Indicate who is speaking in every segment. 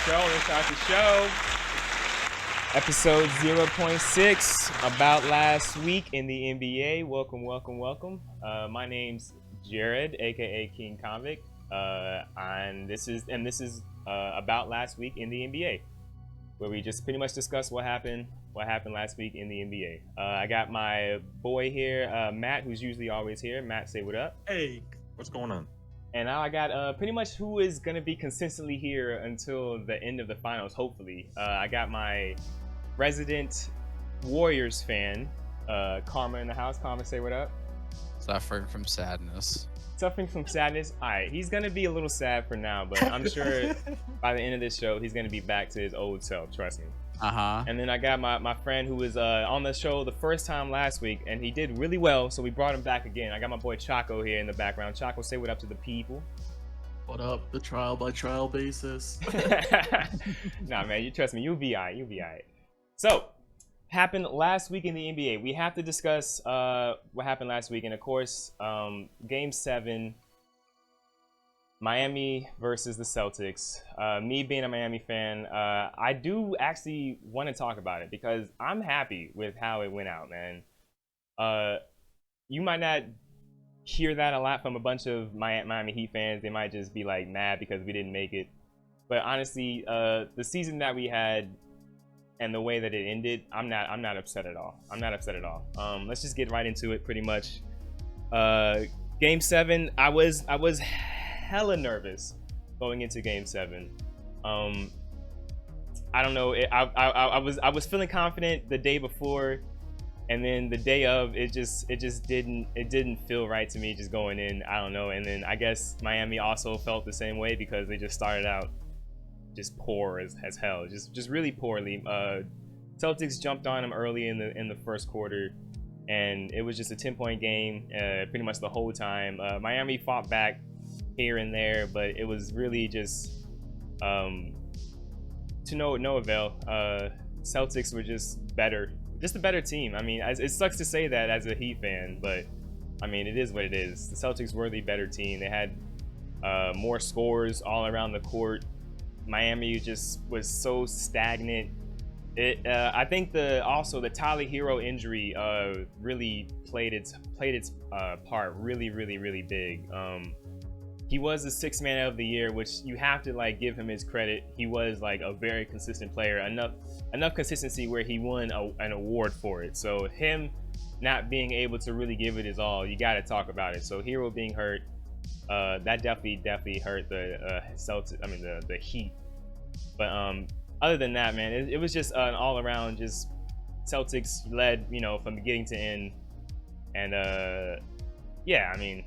Speaker 1: Start the show. Episode 0.6 about last week in the NBA. Welcome. My name's Jared, aka King Convict, and this is about last week in the NBA, where we just pretty much discuss what happened last week in the NBA. I got my boy here, Matt, who's usually always here. Matt, say what up.
Speaker 2: Hey, what's going on?
Speaker 1: And now I got pretty much who is going to be consistently here until the end of the finals, hopefully. I got my resident Warriors fan, Karma, in the house. Karma, say what up.
Speaker 3: Suffering from sadness.
Speaker 1: Suffering from sadness? All right, he's going to be a little sad for now, but I'm sure by the end of this show, he's going to be back to his old self, trust me. And then I got my friend who was on the show the first time last week, and he did really well, so we brought him back again. I got my boy Chaco here in the background. Chaco, say what up to the people.
Speaker 4: What up? The trial by trial basis.
Speaker 1: Nah, man, you trust me. You'll be all right. So, happened last week in the NBA. We have to discuss what happened last week, and of course, Game 7. Miami versus the Celtics. Me being a Miami fan, I do actually want to talk about it because I'm happy with how it went out, man. You might not hear that a lot from a bunch of Miami Heat fans. They might just be like mad because we didn't make it. But honestly, the season that we had and the way that it ended, I'm not upset at all. Let's just get right into it. Pretty much. Game 7, I was hella nervous going into Game 7. I don't know. I was feeling confident the day before, and then the day of, it just didn't feel right to me just going in. I don't know. And then I guess Miami also felt the same way because they just started out just poor as hell, just really poorly. Celtics jumped on them early in the first quarter, and it was just a 10-point game pretty much the whole time. Miami fought back here and there, but it was really just to no avail. Celtics were just a better team. I mean, it sucks to say that as a Heat fan, but I mean, it is what it is. The Celtics were the better team. They had more scores all around the court. Miami just was so stagnant. I think the Tyler Hero injury really played its part really big. He was the sixth man of the year, which you have to like give him his credit. He was like a very consistent player, enough consistency where he won an award for it. So him not being able to really give it his all, you got to talk about it. So Hero being hurt, that definitely hurt the Celtics. I mean the Heat. But other than that, man, it was just an all around just Celtics led, from beginning to end. And yeah, I mean,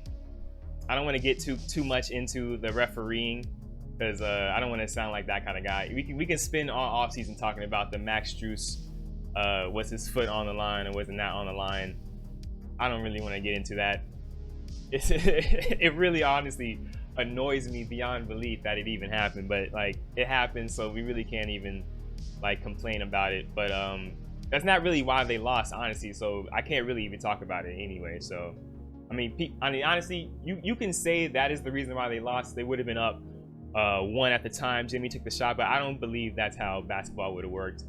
Speaker 1: I don't want to get too much into the refereeing because I don't want to sound like that kind of guy. We can spend all offseason talking about the Max Strus, was his foot on the line or was it not on the line. I don't really want to get into that. It really honestly annoys me beyond belief that it even happened, but like it happened, so we really can't even like complain about it. But that's not really why they lost, honestly, so I can't really even talk about it anyway. So I mean, honestly, you can say that is the reason why they lost. They would have been up 1 at the time. Jimmy took the shot, but I don't believe that's how basketball would have worked.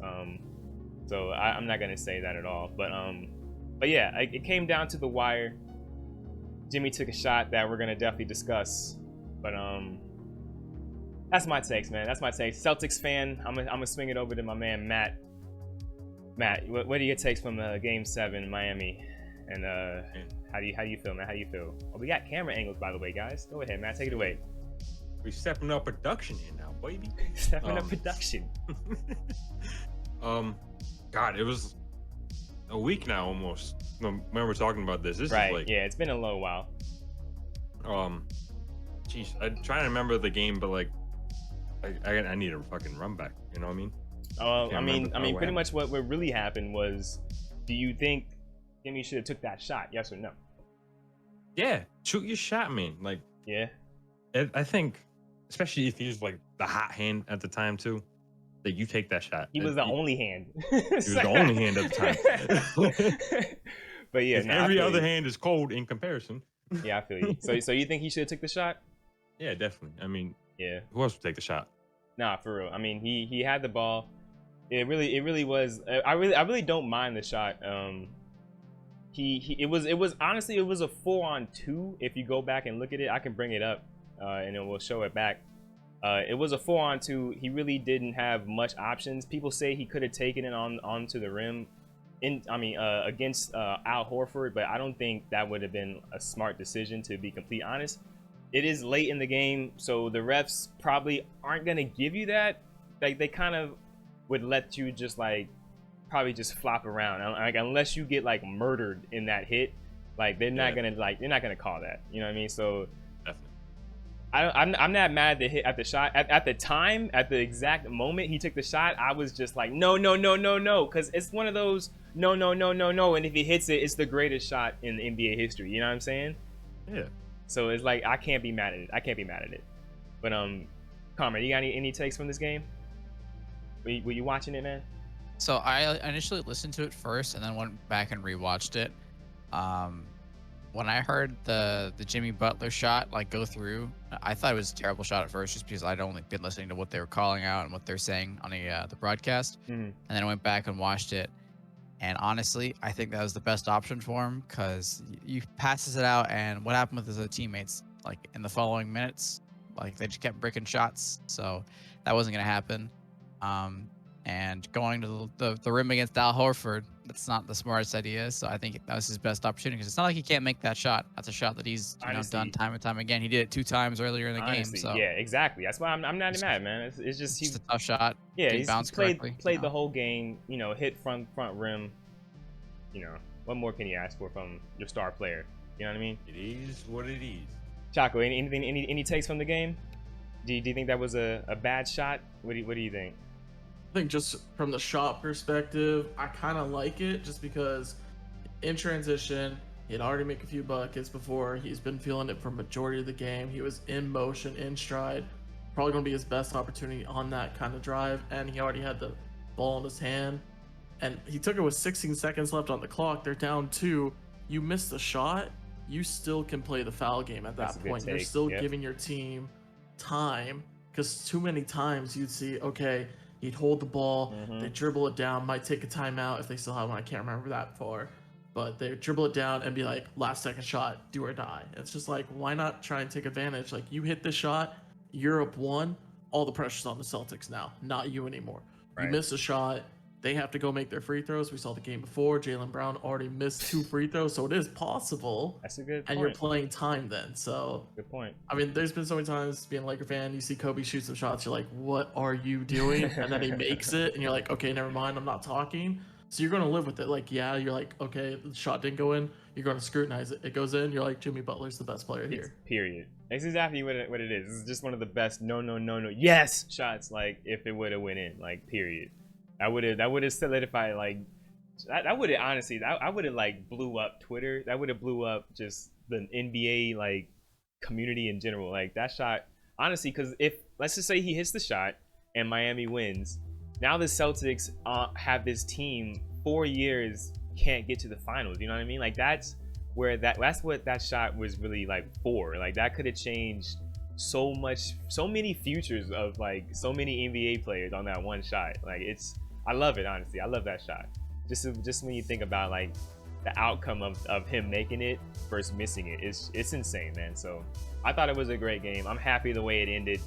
Speaker 1: So I'm not gonna say that at all. But yeah, it came down to the wire. Jimmy took a shot that we're gonna definitely discuss. But that's my takes, man. That's my takes. Celtics fan. I'm gonna swing it over to my man Matt. Matt, what are your takes from Game 7 in Miami? And how do you feel, man? How do you feel? Oh, we got camera angles, by the way, guys. Go ahead, Matt. Take it away.
Speaker 2: We're stepping up production here now, baby.
Speaker 1: Stepping up production.
Speaker 2: God, it was a week now almost. When we're talking about this is
Speaker 1: right.
Speaker 2: like,
Speaker 1: yeah, it's been a little while.
Speaker 2: Jeez, I'm trying to remember the game, but like, I need a fucking run back. You know what I mean?
Speaker 1: I mean, pretty much what really happened was, do you think Jimmy should have took that shot? Yes or no?
Speaker 2: Yeah, shoot your shot, man. Like,
Speaker 1: yeah,
Speaker 2: I think, especially if he was like the hot hand at the time too, that you take that shot.
Speaker 1: He was the only hand.
Speaker 2: He was the only hand at the time.
Speaker 1: But yeah,
Speaker 2: every other hand is cold in comparison.
Speaker 1: Yeah, I feel you. So you think he should have took the shot?
Speaker 2: Yeah, definitely. I mean,
Speaker 1: yeah.
Speaker 2: Who else would take the shot?
Speaker 1: Nah, for real. I mean, he had the ball. It really was. I really don't mind the shot. It was honestly, it was a 4-on-2. If you go back and look at it, I can bring it up, and then we'll show it back. It was a 4-on-2. He really didn't have much options. People say he could have taken it onto the rim, against Al Horford, but I don't think that would have been a smart decision, to be completely honest. It is late in the game, so the refs probably aren't gonna give you that. Like, they kind of would let you just like probably just flop around, like, unless you get like murdered in that hit. Like, they're not gonna call that. You know what I mean? So
Speaker 2: Definitely.
Speaker 1: I'm not mad at the hit, at the shot. At the time, at the exact moment he took the shot, I was just like, no, because it's one of those no, and if he hits it, it's the greatest shot in NBA history. You know what I'm saying?
Speaker 2: Yeah.
Speaker 1: So it's like, I can't be mad at it. But Carmen, you got any takes from this game? Were you watching it, man?
Speaker 3: So I initially listened to it first and then went back and rewatched it. When I heard the Jimmy Butler shot like go through, I thought it was a terrible shot at first, just because I'd only been listening to what they were calling out and what they're saying on the broadcast. And then I went back and watched it, and honestly, I think that was the best option for him, because you passes it out, and what happened with his other teammates, like in the following minutes, like they just kept bricking shots, so that wasn't gonna happen. And going to the rim against Al Horford, that's not the smartest idea. So I think that was his best opportunity, because it's not like he can't make that shot. That's a shot that he's done time and time again. He did it 2 times earlier in the game. So
Speaker 1: yeah, exactly. That's why I'm not mad, man. It's just
Speaker 3: a tough shot.
Speaker 1: Yeah, he's played
Speaker 3: correctly,
Speaker 1: the whole game. You know, hit front rim. You know, what more can you ask for from your star player? You know what I mean?
Speaker 2: It is what it is.
Speaker 1: Chaco, any takes from the game? Do you think that was a bad shot? What do you think?
Speaker 4: I think just from the shot perspective, I kind of like it, just because in transition, he had already made a few buckets before. He's been feeling it for majority of the game. He was in motion, in stride. Probably going to be his best opportunity on that kind of drive, and he already had the ball in his hand. And he took it with 16 seconds left on the clock. They're down 2. You miss the shot, you still can play the foul game at that point. You're still giving your team time, because too many times you'd see, okay, he'd hold the ball, they dribble it down, might take a timeout if they still have one. I can't remember that far. But they dribble it down and be like, last second shot, do or die. It's just like, why not try and take advantage? Like, you hit the shot, you're up 1, all the pressure's on the Celtics now, not you anymore. Right. You miss a shot, they have to go make their free throws. We saw the game before, Jaylen Brown already missed 2 free throws, so it is possible.
Speaker 1: That's a good point.
Speaker 4: And you're playing time then, so.
Speaker 1: Good point.
Speaker 4: I mean, there's been so many times being a Laker fan, you see Kobe shoot some shots, you're like, what are you doing? And then he makes it, and you're like, okay, never mind, I'm not talking. So you're going to live with it. Like, yeah, you're like, okay, the shot didn't go in. You're going to scrutinize it. It goes in, you're like, Jimmy Butler's the best player here.
Speaker 1: Period. That's exactly what it is. This is just one of the best no, yes shots, like, if it would have went in, like, period. That would have solidified, like, that would have, honestly, I would have, like, blew up Twitter. That would have blew up just the NBA, like, community in general. Like, that shot, honestly, because if, let's just say he hits the shot and Miami wins, now the Celtics have this team 4 years can't get to the finals. You know what I mean? Like, that's what that shot was really, like, for. Like, that could have changed so many futures of, like, so many NBA players on that one shot. Like, I love it, honestly. I love that shot. Just when you think about, like, the outcome of him making it versus missing it, it's insane, man. So I thought it was a great game. I'm happy the way it ended.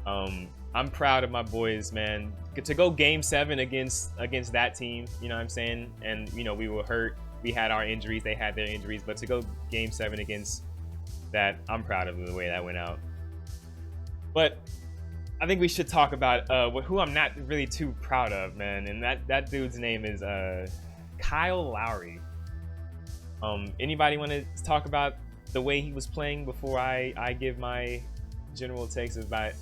Speaker 1: I'm proud of my boys, man. To go game 7 against that team, you know what I'm saying? And, you know, we were hurt. We had our injuries. They had their injuries. But to go game 7 against that, I'm proud of the way that went out. But I think we should talk about who I'm not really too proud of, man. And that dude's name is Kyle Lowry. Anybody want to talk about the way he was playing before I give my general takes about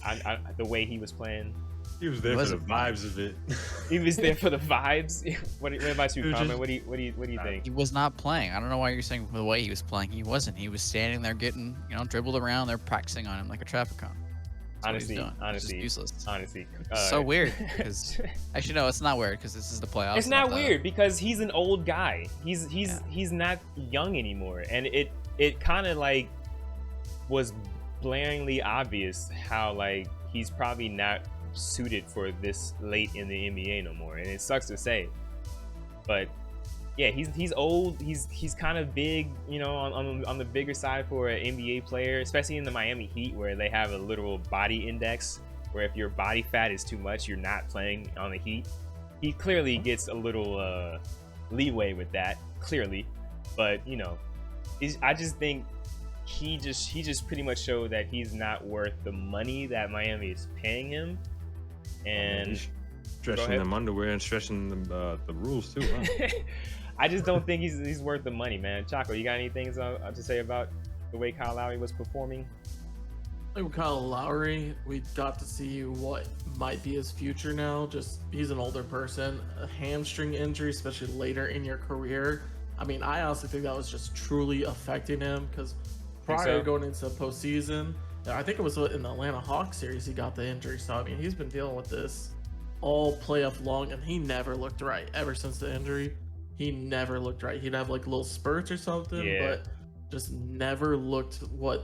Speaker 1: the way he was playing?
Speaker 2: He was there for the vibes of it.
Speaker 1: He was there for the vibes. What about you, Carmen? What do you think?
Speaker 3: He was not playing. I don't know why you're saying the way he was playing. He wasn't. He was standing there getting, dribbled around. They're practicing on him like a traffic cone.
Speaker 1: Honestly,
Speaker 3: useless.
Speaker 1: Honestly,
Speaker 3: so weird. Because actually, no, it's not weird because this is the playoffs.
Speaker 1: It's not weird because he's an old guy. He's not young anymore, and it kind of like was blaringly obvious how like he's probably not suited for this late in the NBA no more, and it sucks to say, but yeah, he's old. He's kind of big, you know, on the bigger side for an NBA player, especially in the Miami Heat, where they have a literal body index, where if your body fat is too much, you're not playing on the Heat. He clearly gets a little leeway with that, clearly, but you know, I just think he just pretty much showed that he's not worth the money that Miami is paying him, and
Speaker 2: He's stretching them underwear and stretching the rules too. Huh?
Speaker 1: I just don't think he's worth the money, man. Chaco, you got anything to say about the way Kyle Lowry was performing?
Speaker 4: I think with Kyle Lowry, we got to see what might be his future now. Just he's an older person. A hamstring injury, especially later in your career. I mean, I honestly think that was just truly affecting him because prior to going into postseason, I think it was in the Atlanta Hawks series he got the injury. So I mean, he's been dealing with this all playoff long, and he never looked right ever since the injury. He never looked right. He'd have like little spurts or something, but just never looked what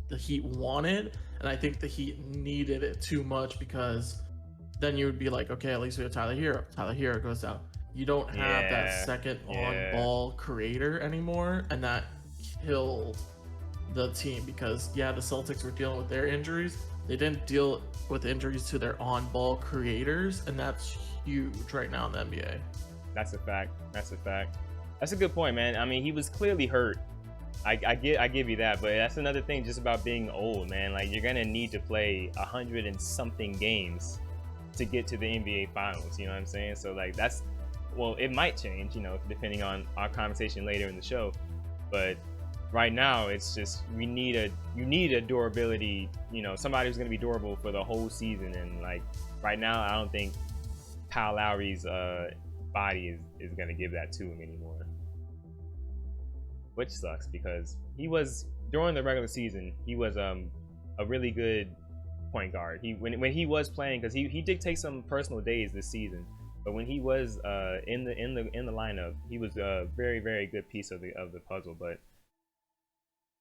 Speaker 4: the Heat wanted. And I think the Heat needed it too much because then you would be like, okay, at least we have Tyler Hero. Tyler Hero goes down. You don't have that second on-ball creator anymore, and that killed the team because the Celtics were dealing with their injuries. They didn't deal with injuries to their on-ball creators, and that's huge right now in the NBA.
Speaker 1: That's a fact. That's a fact. That's a good point, man. I mean, he was clearly hurt. I give you that, but that's another thing just about being old, man. Like, you're gonna need to play 100 and something games to get to the NBA Finals. You know what I'm saying? So like, well, it might change, you know, depending on our conversation later in the show. But right now, it's just you need a durability. You know, somebody who's gonna be durable for the whole season. And like right now, I don't think Kyle Lowry's body is going to give that to him anymore, which sucks because he was, during the regular season, he was a really good point guard. When he was playing, because he did take some personal days this season, but when he was in the lineup, he was a very, very good piece of the puzzle. But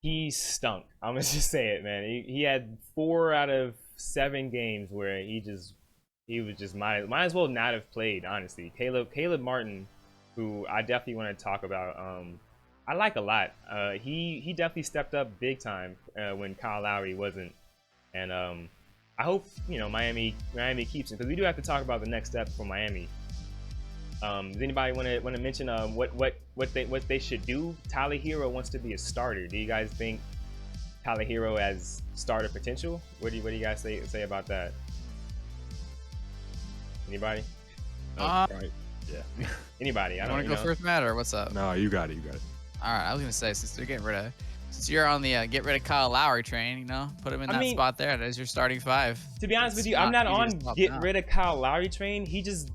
Speaker 1: he stunk. I'm gonna just say it, man. He had 4 out of 7 games where he was just might as well not have played, honestly. Caleb Martin, who I definitely want to talk about, I like a lot. He definitely stepped up big time when Kyle Lowry wasn't, and I hope, you know, Miami keeps him, because we do have to talk about the next step for Miami. Does anybody want to mention what they should do? Tyler Hero wants to be a starter. Do you guys think Tyler Hero has starter potential? What do you guys say about that? Anybody?
Speaker 2: Right.
Speaker 1: Yeah. Anybody? I don't
Speaker 3: want to go first, Matt, or what's up?
Speaker 2: No, you got it.
Speaker 3: All right, I was gonna say, since you're on the get rid of Kyle Lowry train, you know, put him in that spot there. That is your starting 5.
Speaker 1: To be honest with you, I'm not on get rid of Kyle Lowry train. He just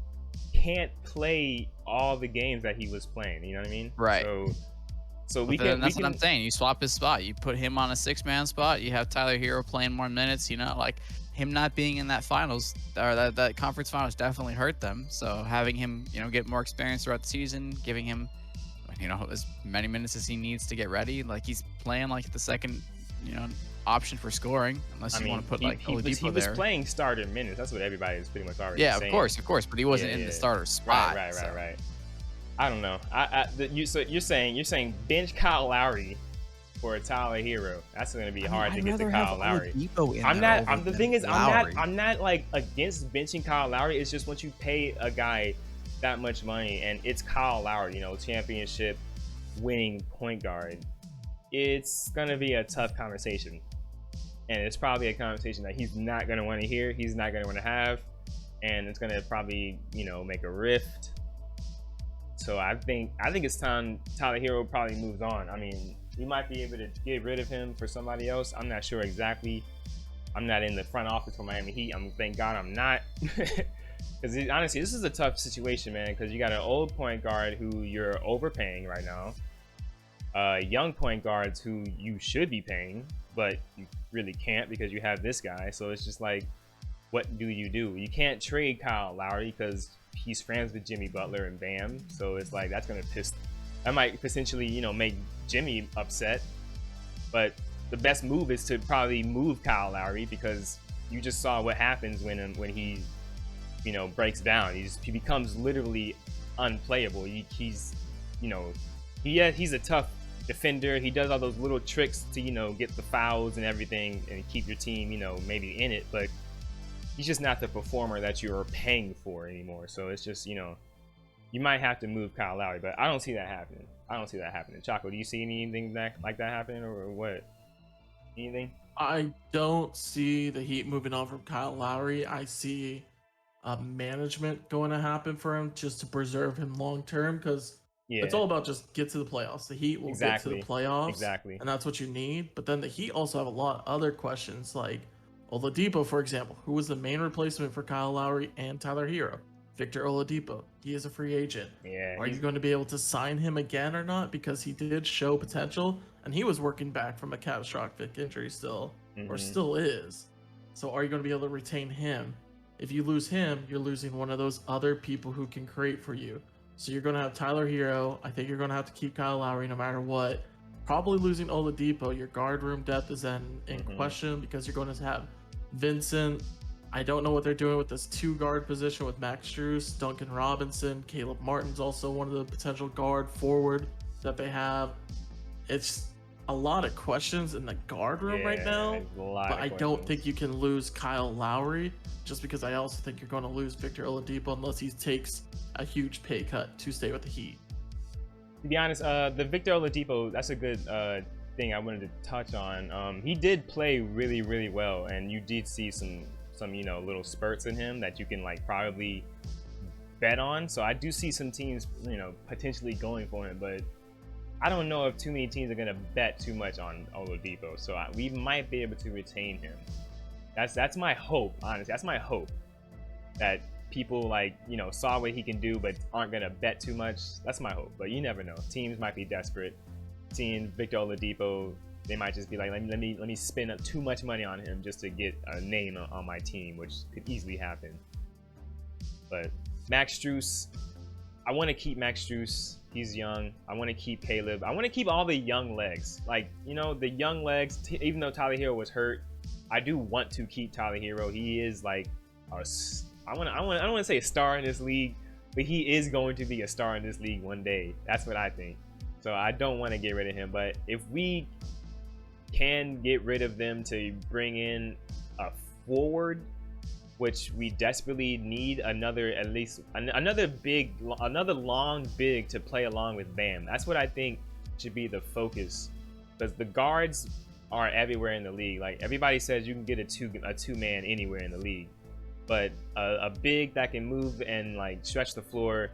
Speaker 1: can't play all the games that he was playing. You know what I mean?
Speaker 3: Right.
Speaker 1: So
Speaker 3: that's what I'm saying. You swap his spot. You put him on a 6-man spot. You have Tyler Hero playing more minutes. You know, like him not being in that finals or that conference finals definitely hurt them. So having him, you know, get more experience throughout the season, giving him, you know, as many minutes as he needs to get ready. Like he's playing like the second, you know, option for scoring, unless you want to put like Oladipo
Speaker 1: he was playing starter minutes. That's what everybody is pretty much already saying.
Speaker 3: Yeah, of course, but he wasn't in the starter spot.
Speaker 1: Right. I don't know. You're saying bench Kyle Lowry for a Tyler Hero. That's going to be hard to get to Kyle Lowry. I'm not like against benching Kyle Lowry. It's just once you pay a guy that much money and it's Kyle Lowry, you know, championship winning point guard, it's gonna be a tough conversation, and it's probably a conversation that he's not gonna want to hear, he's not gonna want to have, and it's gonna probably, you know, make a rift. So I think it's time Tyler Hero probably moves on. I mean, we might be able to get rid of him for somebody else. I'm not sure exactly. I'm not in the front office for Miami Heat. Thank God I'm not. Because honestly, this is a tough situation, man, because you got an old point guard who you're overpaying right now, young point guards who you should be paying, but you really can't because you have this guy. So it's just like, what do? You can't trade Kyle Lowry because he's friends with Jimmy Butler and Bam. So it's like, that might potentially, you know, make Jimmy upset. But the best move is to probably move Kyle Lowry because you just saw what happens when he, breaks down. He becomes literally unplayable. He's, he's a tough defender. He does all those little tricks to, get the fouls and everything and keep your team, maybe in it. But he's just not the performer that you're paying for anymore. So it's just, you might have to move Kyle Lowry, but I don't see that happening. Choco, do you see anything like that happening or what? Anything?
Speaker 4: I don't see the Heat moving on from Kyle Lowry. I see management going to happen for him just to preserve him long term, because it's all about just get to the playoffs. The Heat will get to the playoffs, and that's what you need. But then the Heat also have a lot of other questions, like Oladipo, for example, who was the main replacement for Kyle Lowry and Tyler Hero. Victor Oladipo, he is a free agent. Are you going to be able to sign him again or not? Because he did show potential, and he was working back from a catastrophic injury still, or still is. So are you going to be able to retain him? If you lose him, you're losing one of those other people who can create for you. So you're going to have Tyler Hero. I think you're going to have to keep Kyle Lowry no matter what. Probably losing Oladipo. Your guard room depth is then in question, because you're going to have Vincent. I don't know what they're doing with this 2-guard position with Max Strus, Duncan Robinson, Caleb Martin's also one of the potential guard forward that they have. It's a lot of questions in the guard room right now, but I don't think you can lose Kyle Lowry, just because I also think you're going to lose Victor Oladipo unless he takes a huge pay cut to stay with the Heat.
Speaker 1: To be honest, the Victor Oladipo, that's a good thing I wanted to touch on. He did play really, really well, and you did see some little spurts in him that you can probably bet on. So I do see some teams potentially going for him, but I don't know if too many teams are going to bet too much on Oladipo. So we might be able to retain him. That's my hope, honestly. That's my hope, that people saw what he can do but aren't going to bet too much. That's my hope, but you never know. Teams might be desperate. Seeing Victor Oladipo, they might just be like, let me spend up too much money on him just to get a name on my team, which could easily happen. But Max Strus, I want to keep Max Strus. He's young. I want to keep Caleb. I want to keep all the young legs. The young legs, even though Tyler Hero was hurt, I do want to keep Tyler Hero. He is I don't want to say a star in this league, but he is going to be a star in this league one day. That's what I think. So I don't want to get rid of him. But if we can get rid of them to bring in a forward, which we desperately need another long big to play along with Bam. That's what I think should be the focus, because the guards are everywhere in the league. Everybody says you can get a two-man anywhere in the league, but a big that can move and stretch the floor,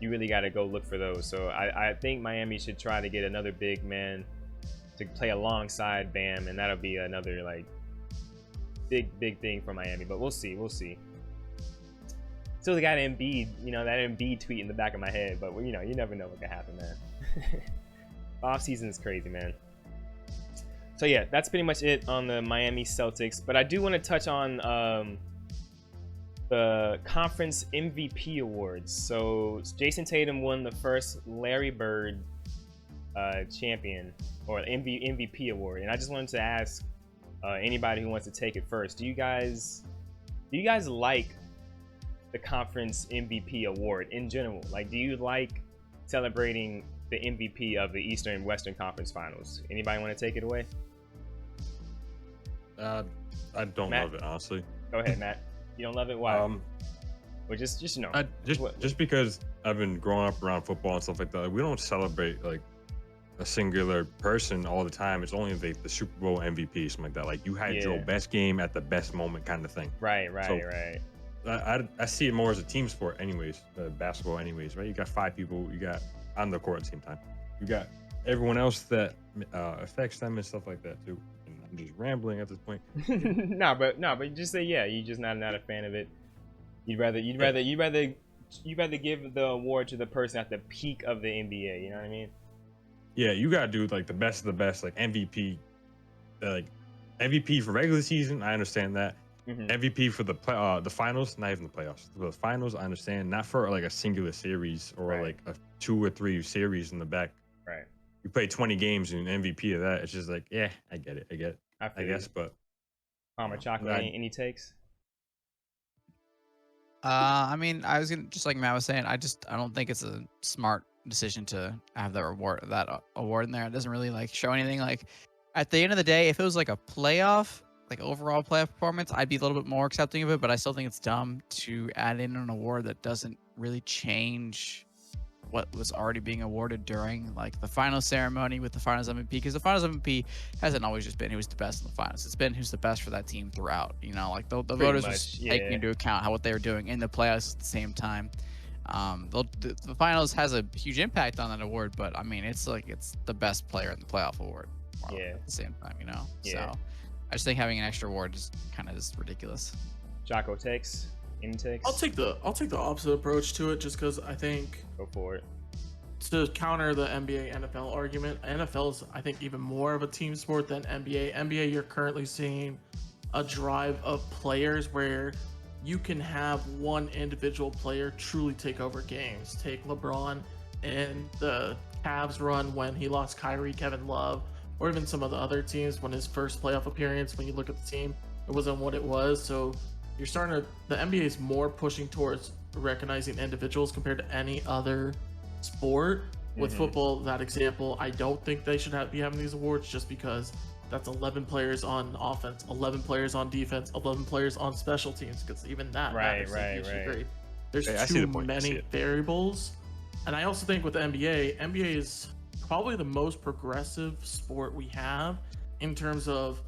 Speaker 1: you really got to go look for those. So I think Miami should try to get another big man to play alongside Bam, and that'll be another big thing for Miami. But we'll see. Still got Embiid, that Embiid tweet in the back of my head, but you never know what can happen, man. Off season is crazy, man. So yeah, that's pretty much it on the Miami Celtics. But I do want to touch on the conference MVP awards. So Jason Tatum won the first Larry Bird champion or MVP award, and I just wanted to ask anybody who wants to take it first, do you guys like the conference MVP award in general? Do you like celebrating the MVP of the Eastern and Western Conference Finals? Anybody want to take it away?
Speaker 2: I don't
Speaker 1: Matt?
Speaker 2: love it, honestly.
Speaker 1: Go ahead, Matt. You don't love it? Why? Or just
Speaker 2: just because I've been growing up around football and stuff like that, we don't celebrate a singular person all the time. It's only the Super Bowl MVP, something like that. You had your best game at the best moment kind of thing.
Speaker 1: Right.
Speaker 2: I see it more as a team sport anyways, basketball anyways, right? You got 5 people you got on the court at the same time. You got everyone else that affects them and stuff like that too. And I'm just rambling at this point.
Speaker 1: No, but you just say, yeah, you're just not a fan of it. You'd rather give the award to the person at the peak of the NBA, you know what I mean?
Speaker 2: Yeah, you gotta do the best of the best, MVP, MVP for regular season. I understand that. MVP for the finals, not even the playoffs. For the finals, I understand. Not for a singular series or a 2 or 3 series in the back.
Speaker 1: Right.
Speaker 2: You play 20 games and MVP of that. It's just I get it. I guess, but
Speaker 1: Palmer Chocolate,
Speaker 2: Right.
Speaker 1: any takes?
Speaker 3: I mean, I was gonna just like Matt was saying. I don't think it's a smart decision to have that award in there. It doesn't really like show anything. Like at the end of the day, if it was like a playoff, like overall playoff performance, I'd be a little bit more accepting of it. But I still think it's dumb to add in an award that doesn't really change what was already being awarded during like the final ceremony with the finals MVP, because the finals MVP hasn't always just been who's the best in the finals. It's been who's the best for that team throughout. You know, like the voters
Speaker 1: much,
Speaker 3: was
Speaker 1: yeah.
Speaker 3: taking into account what they were doing in the playoffs at the same time. The finals has a huge impact on that award, but I mean, it's like it's the best player in the playoff award.
Speaker 1: Yeah.
Speaker 3: At the same time, you know.
Speaker 1: Yeah.
Speaker 3: So I just think having an extra award just kind of is ridiculous.
Speaker 1: Jocko takes? Any takes?
Speaker 4: I'll take the opposite approach to it, just because I think
Speaker 1: Go for it.
Speaker 4: to counter the NBA NFL argument, NFL is I think even more of a team sport than NBA. NBA, you're currently seeing a drive of players where you can have one individual player truly take over games. Take LeBron and the Cavs run when he lost Kyrie, Kevin Love, or even some of the other teams when his first playoff appearance, when you look at the team, it wasn't what it was. So you're starting to, the NBA is more pushing towards recognizing individuals compared to any other sport. With football, that example, I don't think they should be having these awards, just because that's 11 players on offense, 11 players on defense, 11 players on special teams, because even that matters. Like, you should agree. There's
Speaker 2: I see
Speaker 4: too
Speaker 2: the point. I see
Speaker 4: many
Speaker 2: it.
Speaker 4: variables. And I also think with the NBA is probably the most progressive sport we have in terms of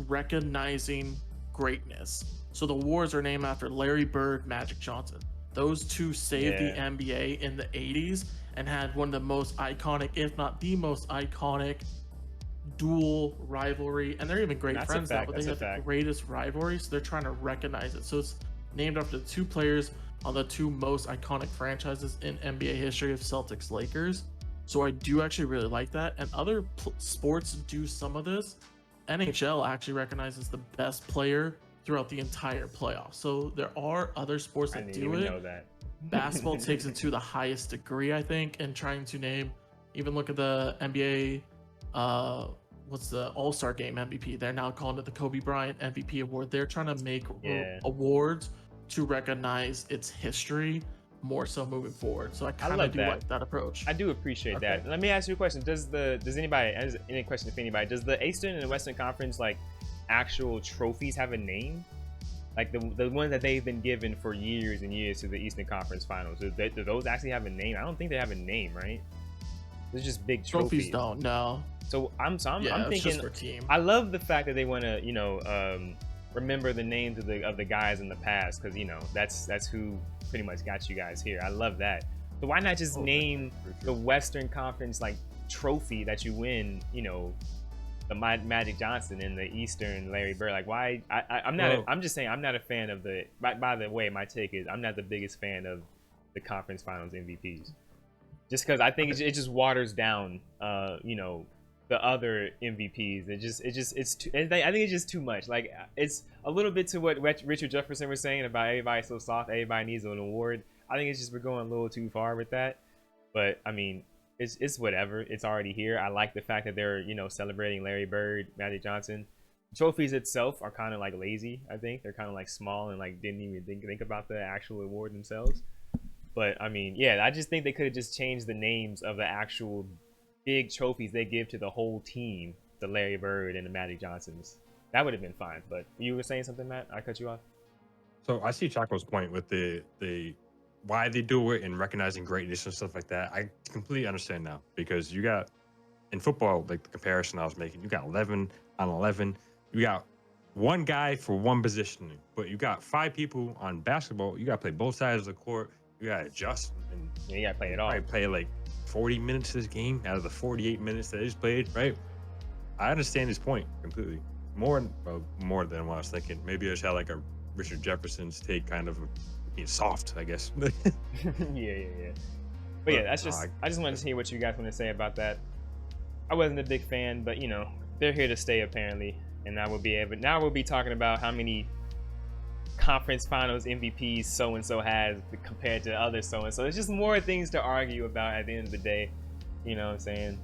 Speaker 4: recognizing greatness. So the awards are named after Larry Bird, Magic Johnson. Those two saved the NBA in the 80s and had one of the most iconic, if not the most iconic, dual rivalry. And they're even great friends now, but they have the greatest rivalry, so they're trying to recognize it. So it's named after the two players on the two most iconic franchises in NBA history of Celtics Lakers. So I do actually really like that. And other sports do some of this. NHL actually recognizes the best player throughout the entire playoff. So there are other sports that do it.
Speaker 1: Know that.
Speaker 4: Basketball takes it to the highest degree, I think, and trying to name, even look at the NBA, what's the All-Star Game MVP? They're now calling it the Kobe Bryant MVP award. They're trying to make awards to recognize its history more so moving forward. So I kind of do like that approach.
Speaker 1: I do appreciate that. Let me ask you a question. Does anybody, any question if anybody, does the Eastern and the Western Conference like actual trophies have a name? Like the ones that they've been given for years and years to the Eastern Conference Finals, do those actually have a name? I don't think they have a name, right? They're just big trophies.
Speaker 4: Don't, no.
Speaker 1: So I'm thinking,
Speaker 4: just for team.
Speaker 1: I love the fact that they want to, remember the names of the guys in the past, because that's who pretty much got you guys here. I love that. So why not just name the Western Conference like trophy that you win? The Magic Johnson and the Eastern Larry Bird. Like, why? I'm just saying I'm not a fan of the. By the way, my take is I'm not the biggest fan of the conference finals MVPs, just because I think it just waters down, the other MVPs. I think it's just too much. Like, it's a little bit to what Richard Jefferson was saying about everybody's so soft, everybody needs an award. I think it's just we're going a little too far with that. But I mean, it's whatever. It's already here. I like the fact that they're celebrating Larry Bird, Magic Johnson. Trophies itself are kind of like lazy. I think they're kind of like small and like didn't even think about the actual award themselves. But I mean, I just think they could have just changed the names of the actual big trophies they give to the whole team, the Larry Bird and the Magic Johnsons. That would have been fine. But you were saying something, Matt? I cut you off.
Speaker 2: So I see Chaco's point with the why they do it and recognizing greatness and stuff like that. I completely understand now, because you got in football, like the comparison I was making, you got 11 on 11. You got one guy for one position, but you got 5 people on basketball. You got to play both sides of the court. You got to adjust. And
Speaker 1: you got to play it all.
Speaker 2: I play like 40 minutes of this game out of the 48 minutes that I just played, right? I understand his point completely. More than what I was thinking. Maybe I just had like a Richard Jefferson's take, kind of being soft, I guess.
Speaker 1: yeah. But yeah, that's just. I just wanted to hear what you guys want to say about that. I wasn't a big fan, but they're here to stay apparently, and now we'll be talking about how many conference finals MVPs so and so has compared to other so and so. It's just more things to argue about at the end of the day. You know what I'm saying?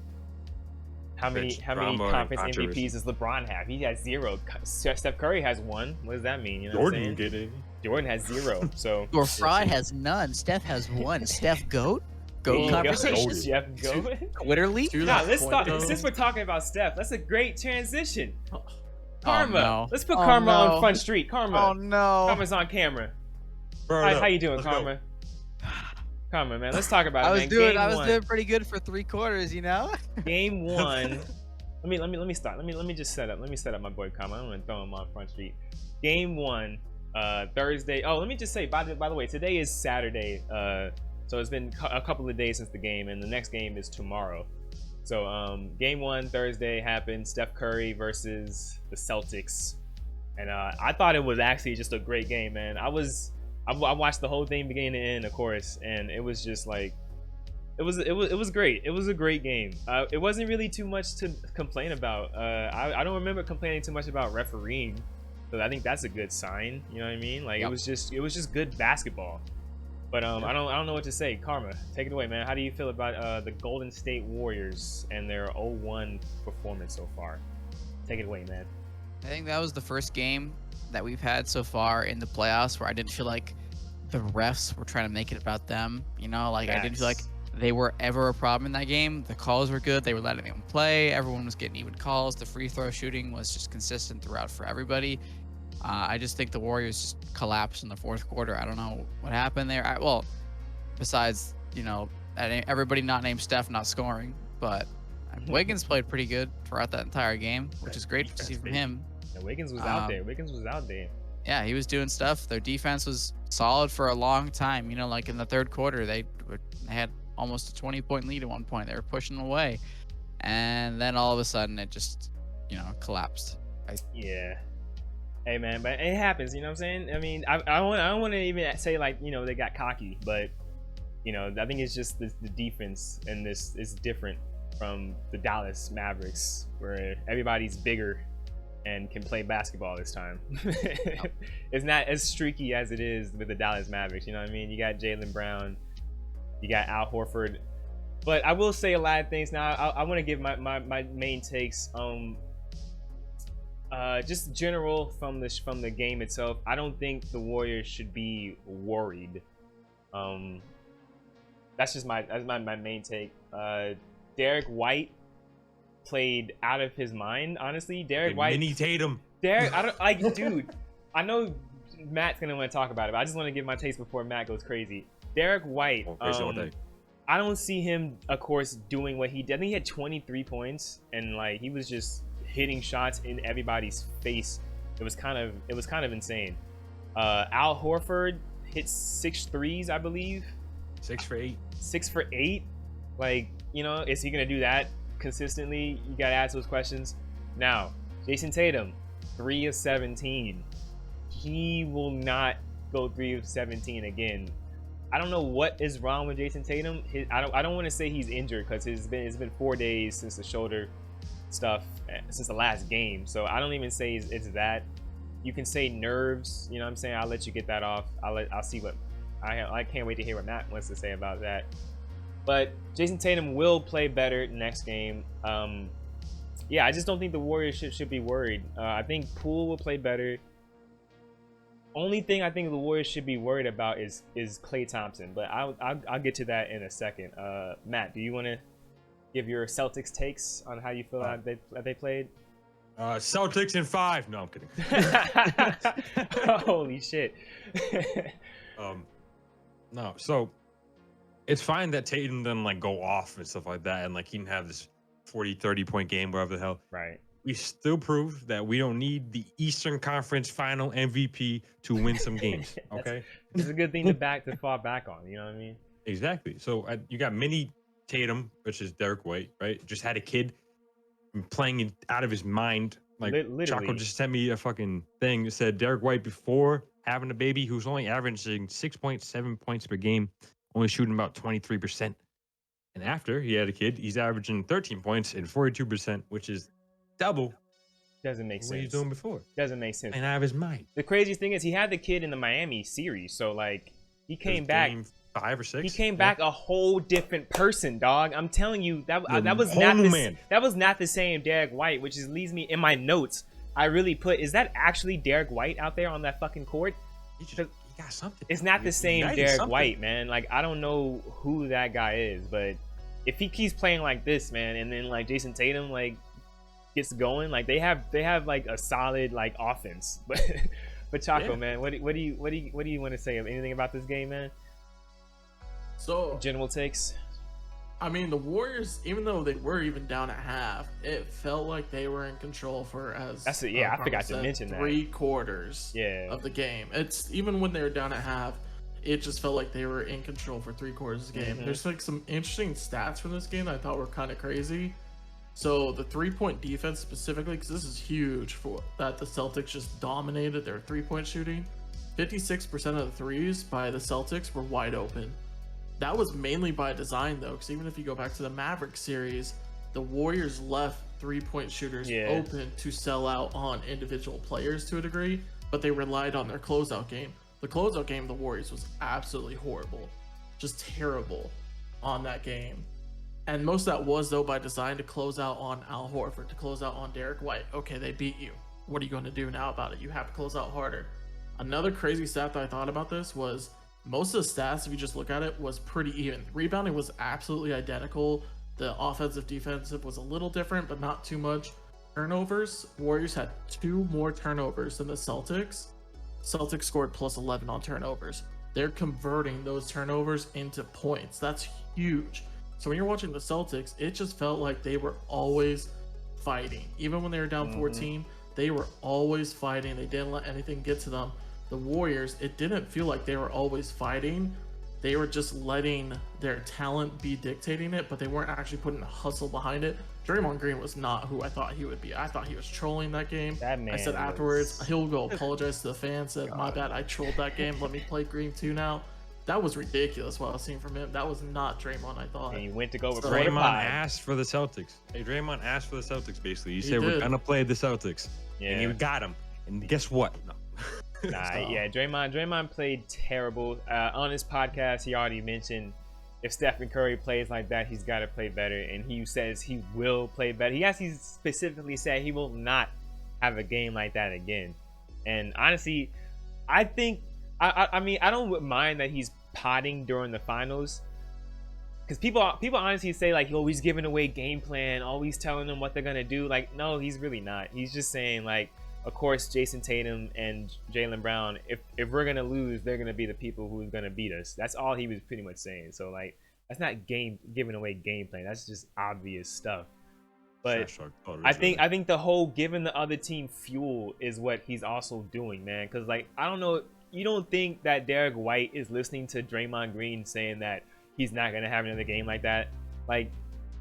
Speaker 1: How many
Speaker 2: drama and
Speaker 1: conference
Speaker 2: controversy.
Speaker 1: MVPs does LeBron have? He has 0. Steph Curry has 1. What does that mean? You know
Speaker 2: Jordan
Speaker 1: what I'm saying?
Speaker 2: get it.
Speaker 1: Jordan has 0. So
Speaker 3: Or Fry has none. Steph has one. Steph Goat?
Speaker 1: there
Speaker 3: Goat
Speaker 1: you go.
Speaker 3: conversation?
Speaker 1: Jeff, go.
Speaker 3: Twitter leak?
Speaker 4: To
Speaker 1: Nah,
Speaker 4: that
Speaker 1: let's
Speaker 4: point,
Speaker 1: talk.
Speaker 4: though-
Speaker 1: Since we're talking about Steph, that's a great transition. Karma.
Speaker 3: no.
Speaker 1: Let's put
Speaker 3: Oh,
Speaker 1: Karma
Speaker 3: no.
Speaker 1: on Front Street. Karma.
Speaker 3: Oh no.
Speaker 1: Karma's on camera.
Speaker 2: Bro,
Speaker 1: How you doing,
Speaker 2: let's go.
Speaker 1: Karma? Karma, man. Let's talk about it,
Speaker 3: I was
Speaker 1: man.
Speaker 3: doing
Speaker 1: Game
Speaker 3: I was
Speaker 1: one.
Speaker 3: doing pretty good for 3 quarters, you know?
Speaker 1: Game 1. Let me start. Let me just set up. Let me set up my boy Karma. I'm gonna throw him on Front Street. Game 1, Thursday. Oh, let me just say, by the way, today is Saturday. So it's been a couple of days since the game, and the next game is tomorrow. So game 1 Thursday happened. Steph Curry versus the Celtics, and I thought it was actually just a great game, man. I watched the whole thing beginning to end, of course, and it was just like it was great. It was a great game. It wasn't really too much to complain about. I don't remember complaining too much about refereeing, so I think that's a good sign. You know what I mean? Like
Speaker 3: Yep.
Speaker 1: it was just good basketball. But I don't know what to say. Karma, take it away, man. How do you feel about the Golden State Warriors and their 0-1 performance so far? Take it away, man.
Speaker 3: I think that was the first game that we've had so far in the playoffs where I didn't feel like the refs were trying to make it about them. You know, like I didn't feel like
Speaker 1: Facts.
Speaker 3: they were ever a problem in that game. The calls were good. They were letting them play. Everyone was getting even calls. The free throw shooting was just consistent throughout for everybody. I just think the Warriors just collapsed in the fourth quarter. I don't know what happened there. Well, besides, you know, everybody not named Steph not scoring, but Wiggins played pretty good throughout that entire game, which is great to see from him.
Speaker 1: Yeah, Wiggins was out there. Wiggins was out there.
Speaker 3: Yeah, he was doing stuff. Their defense was solid for a long time. You know, like in the third quarter, they had almost a 20-point lead at one point. They were pushing away, and then all of a sudden it just, you know, collapsed.
Speaker 1: Yeah. Hey man, but it happens. You know what I'm saying? I mean, I don't want to even say like, you know, they got cocky, but you know, I think it's just the defense, and this is different from the Dallas Mavericks, where everybody's bigger and can play basketball this time. It's not as streaky as it is with the Dallas Mavericks. You know what I mean? You got Jaylen Brown, you got Al Horford, but I will say a lot of things now. I want to give my main takes. Just general from the game itself. I don't think the Warriors should be worried. That's just my main take. Derek White played out of his mind. Honestly, Derek White.
Speaker 2: Mini Tatum.
Speaker 1: Derek, I don't like, dude. I know Matt's gonna want to talk about it, but I just want to give my takes before Matt goes crazy. Derek White.
Speaker 2: Crazy all day.
Speaker 1: I don't see him, of course, doing what he did. I think he had 23 points, and like he was just hitting shots in everybody's face. It was kind of insane. Al Horford hit 6 threes, I believe.
Speaker 2: 6 for 8.
Speaker 1: 6 for 8. Like, you know, is he gonna do that consistently? You gotta ask those questions. Now, Jason Tatum, 3 of 17. He will not go 3 of 17 again. I don't know what is wrong with Jason Tatum. I don't want to say he's injured, because it's been 4 days since the shoulder stuff, since the last game. So I don't even say it's that. You can say nerves. You know what I'm saying? I'll let you get that off. I'll see what I can't wait to hear what Matt wants to say about that. But Jason Tatum will play better next game. Yeah, I just don't think the Warriors should be worried. I think Poole will play better. Only thing I think the Warriors should be worried about is Klay Thompson, but I'll get to that in a second. Matt, do you want to give your Celtics takes on how you feel that they played?
Speaker 2: Celtics in 5. No, I'm kidding.
Speaker 1: Holy shit.
Speaker 2: No, so it's fine that Tatum didn't like go off and stuff like that, and like he didn't have this 40-30 point game, wherever the hell.
Speaker 1: Right.
Speaker 2: We still proved that we don't need the Eastern Conference Final MVP to win some games. Okay,
Speaker 1: it's a good thing to fall back on. You know what I mean?
Speaker 2: Exactly. So you got mini Tatum, which is Derek White, right? Just had a kid playing it out of his mind. Like
Speaker 1: Literally.
Speaker 2: Chaco just sent me a fucking thing that said Derek White before having a baby, who's only averaging 6.7 points per game, only shooting about 23%. And after he had a kid, he's averaging 13 points and 42%, which is double
Speaker 1: Doesn't make sense.
Speaker 2: what he's doing before.
Speaker 1: Doesn't make sense.
Speaker 2: And out of his mind.
Speaker 1: The craziest thing is he had the kid in the Miami series, so like he came back.
Speaker 2: Game 5 or 6.
Speaker 1: He came back a whole different person, dog. I'm telling you, that was
Speaker 2: whole
Speaker 1: not
Speaker 2: new
Speaker 1: this,
Speaker 2: man.
Speaker 1: that was not the same Derek White, which is leads me in my notes. I really put, is that actually Derek White out there on that fucking court?
Speaker 2: He got something.
Speaker 1: It's not the same
Speaker 2: United
Speaker 1: Derek
Speaker 2: something.
Speaker 1: White, man. Like, I don't know who that guy is, but if he keeps playing like this, man, and then like Jason Tatum like gets going, like they have like a solid like offense. But Chaco, man, what do you want to say? Anything about this game, man?
Speaker 4: So
Speaker 1: General takes.
Speaker 4: I mean, the Warriors, even though they were even down at half, it felt like they were in control for
Speaker 1: I forgot to mention that.
Speaker 4: 3 quarters of the game. It's even when they were down at half, it just felt like they were in control for 3 quarters of the game. There's like some interesting stats from this game that I thought were kind of crazy. So the 3-point defense specifically, because this is huge for that the Celtics just dominated their 3-point shooting. 56% of the threes by the Celtics were wide open. That was mainly by design though, because even if you go back to the Mavericks series, the Warriors left 3-point shooters open to sell out on individual players to a degree, but they relied on their closeout game. The closeout game, the Warriors was absolutely horrible, just terrible on that game. And most of that was though by design to close out on Al Horford, to close out on Derek White. Okay, they beat you. What are you going to do now about it? You have to close out harder. Another crazy stat that I thought about this was most of the stats, if you just look at it, was pretty even. Rebounding was absolutely identical. The offensive defensive was a little different, but not too much. Turnovers, Warriors had 2 more turnovers than the Celtics. Celtics scored plus 11 on turnovers. They're converting those turnovers into points. That's huge. So when you're watching the Celtics, it just felt like they were always fighting. Even when they were down 14, they were always fighting. They didn't let anything get to them. The Warriors, it didn't feel like they were always fighting. They were just letting their talent be dictating it, but they weren't actually putting a hustle behind it. Draymond Green was not who I thought he would be. I thought he was trolling that game.
Speaker 1: That man
Speaker 4: I said afterwards, he'll go apologize to the fans, said, my bad, I trolled that game. Let me play Green 2 now. That was ridiculous what I was seeing from him. That was not Draymond, I thought.
Speaker 1: And he went to go with
Speaker 2: Draymond asked for the Celtics. Hey, Draymond asked for the Celtics, basically. He said, we're going to play the Celtics.
Speaker 1: Yeah.
Speaker 2: And you got him. And guess what? No.
Speaker 1: Nah, yeah, Draymond played terrible. On his podcast, he already mentioned if Stephen Curry plays like that, he's got to play better, and he says he will play better. He actually specifically said he will not have a game like that again. And honestly, I think, I mean, I don't mind that he's potting during the finals, because people honestly say like, oh, he's giving away game plan, always telling them what they're gonna do. Like, no, he's really not. He's just saying like, of course, Jason Tatum and Jaylen Brown, if we're gonna lose, they're gonna be the people who's gonna beat us. That's all he was pretty much saying. So like, that's not giving away game plan. That's just obvious stuff. But I think the whole giving the other team fuel is what he's also doing, man. Because like, I don't know, you don't think that Derek White is listening to Draymond Green saying that he's not gonna have another game like that? Like,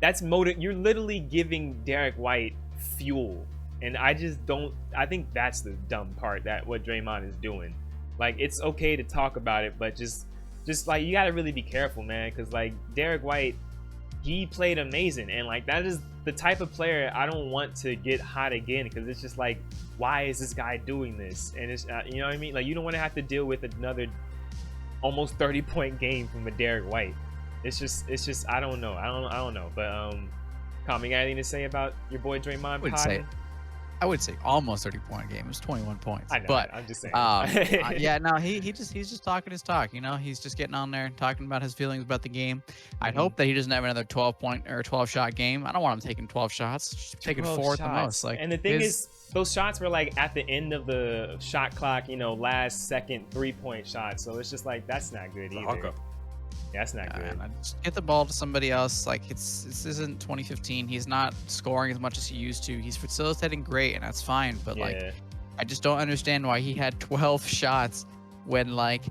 Speaker 1: that's you're literally giving Derek White fuel. And I think that's the dumb part, that what Draymond is doing. Like, it's okay to talk about it, but just like, you gotta really be careful, man, because like Derek White, he played amazing, and like that is the type of player I don't want to get hot again, because it's just like, why is this guy doing this? And it's you know what I mean? Like, you don't want to have to deal with another almost 30-point game from a Derek White. It's just I don't know. But Calm, you got anything to say about your boy Draymond?
Speaker 3: I would say almost 30-point game. It was 21 points.
Speaker 1: I know,
Speaker 3: but
Speaker 1: I'm just saying.
Speaker 3: yeah, no, he's just talking his talk. You know, he's just getting on there talking about his feelings about the game. I'd hope that he doesn't have another 12-point or 12-shot game. I don't want him taking 12 shots. Just taking 4 at the most. Like,
Speaker 1: and the thing is, those shots were like at the end of the shot clock. You know, last second 3-point shots. So it's just like, that's not good either. Yeah, that's not good.
Speaker 3: Just get the ball to somebody else. Like, this isn't 2015. He's not scoring as much as he used to. He's facilitating great, and that's fine. But like, I just don't understand why he had 12 shots when like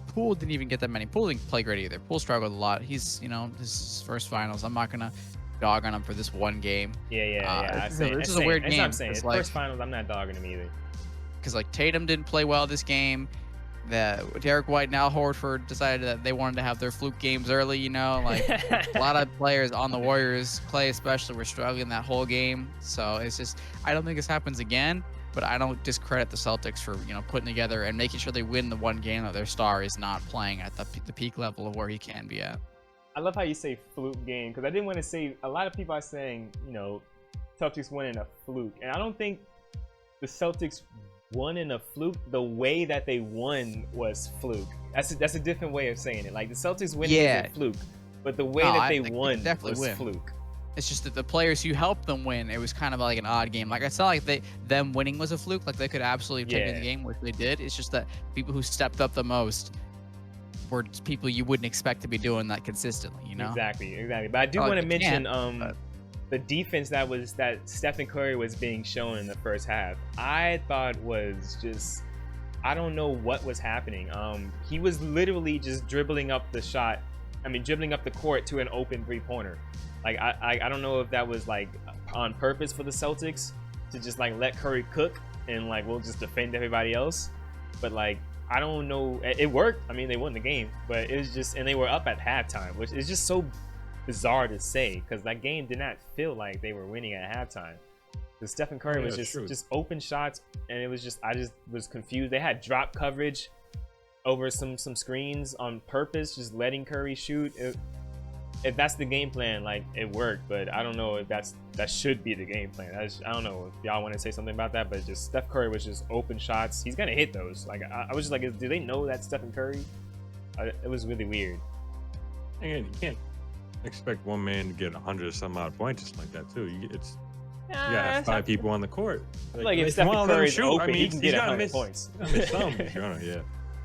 Speaker 3: Poole didn't even get that many. Poole didn't play great either. Poole struggled a lot. He's, you know, this is his first finals. I'm not gonna dog on him for this one game.
Speaker 1: This
Speaker 3: is a weird game.
Speaker 1: That's what I'm saying.
Speaker 3: Like,
Speaker 1: first finals, I'm not dogging him either.
Speaker 3: Because like Tatum didn't play well this game. That Derek White and Al Horford decided that they wanted to have their fluke games early, you know, like a lot of players on the Warriors, Clay especially, were struggling that whole game. So it's just, I don't think this happens again. but I don't discredit the Celtics for putting together and making sure they win the one game that their star is not playing at the peak level of where he can be at.
Speaker 1: I love how you say fluke game, because I didn't want to say, a lot of people are saying, Celtics won in a fluke. And I don't think the Celtics won in a fluke. The way that they won was fluke. That's a different way of saying it. Like, the Celtics winning is a fluke, but the way that they won was fluke.
Speaker 3: It's just that the players who helped them win, it was kind of like an odd game. Like, it's not like them winning was a fluke. Like, they could absolutely take in the game, which they did. It's just that people who stepped up the most were people you wouldn't expect to be doing that consistently,
Speaker 1: Exactly. But I do want to mention the defense that Stephen Curry was being shown in the first half. I thought was just, I don't know what was happening. He was literally just dribbling up the court to an open three-pointer. Like, I don't know if that was like on purpose for the Celtics to just like let Curry cook and like we'll just defend everybody else. But like, I don't know. It worked. I mean, they won the game, but it was just, and they were up at halftime, which is just so bizarre to say because that game did not feel like they were winning at halftime. Because Stephen Curry was just open shots, and it was just, I just was confused. They had drop coverage over some screens on purpose, just letting Curry shoot. If that's the game plan, like, it worked, but I don't know if that should be the game plan. I don't know if y'all want to say something about that, but just Steph Curry was just open shots. He's gonna hit those. Like, I was just like, do they know that's Stephen Curry? It was really weird.
Speaker 2: Again, you can't expect one man to get 100 some odd points just like that too. You got 5 people on the court.
Speaker 1: Like if Stephen Curry's open, he can get 100 points.
Speaker 2: Some, yeah.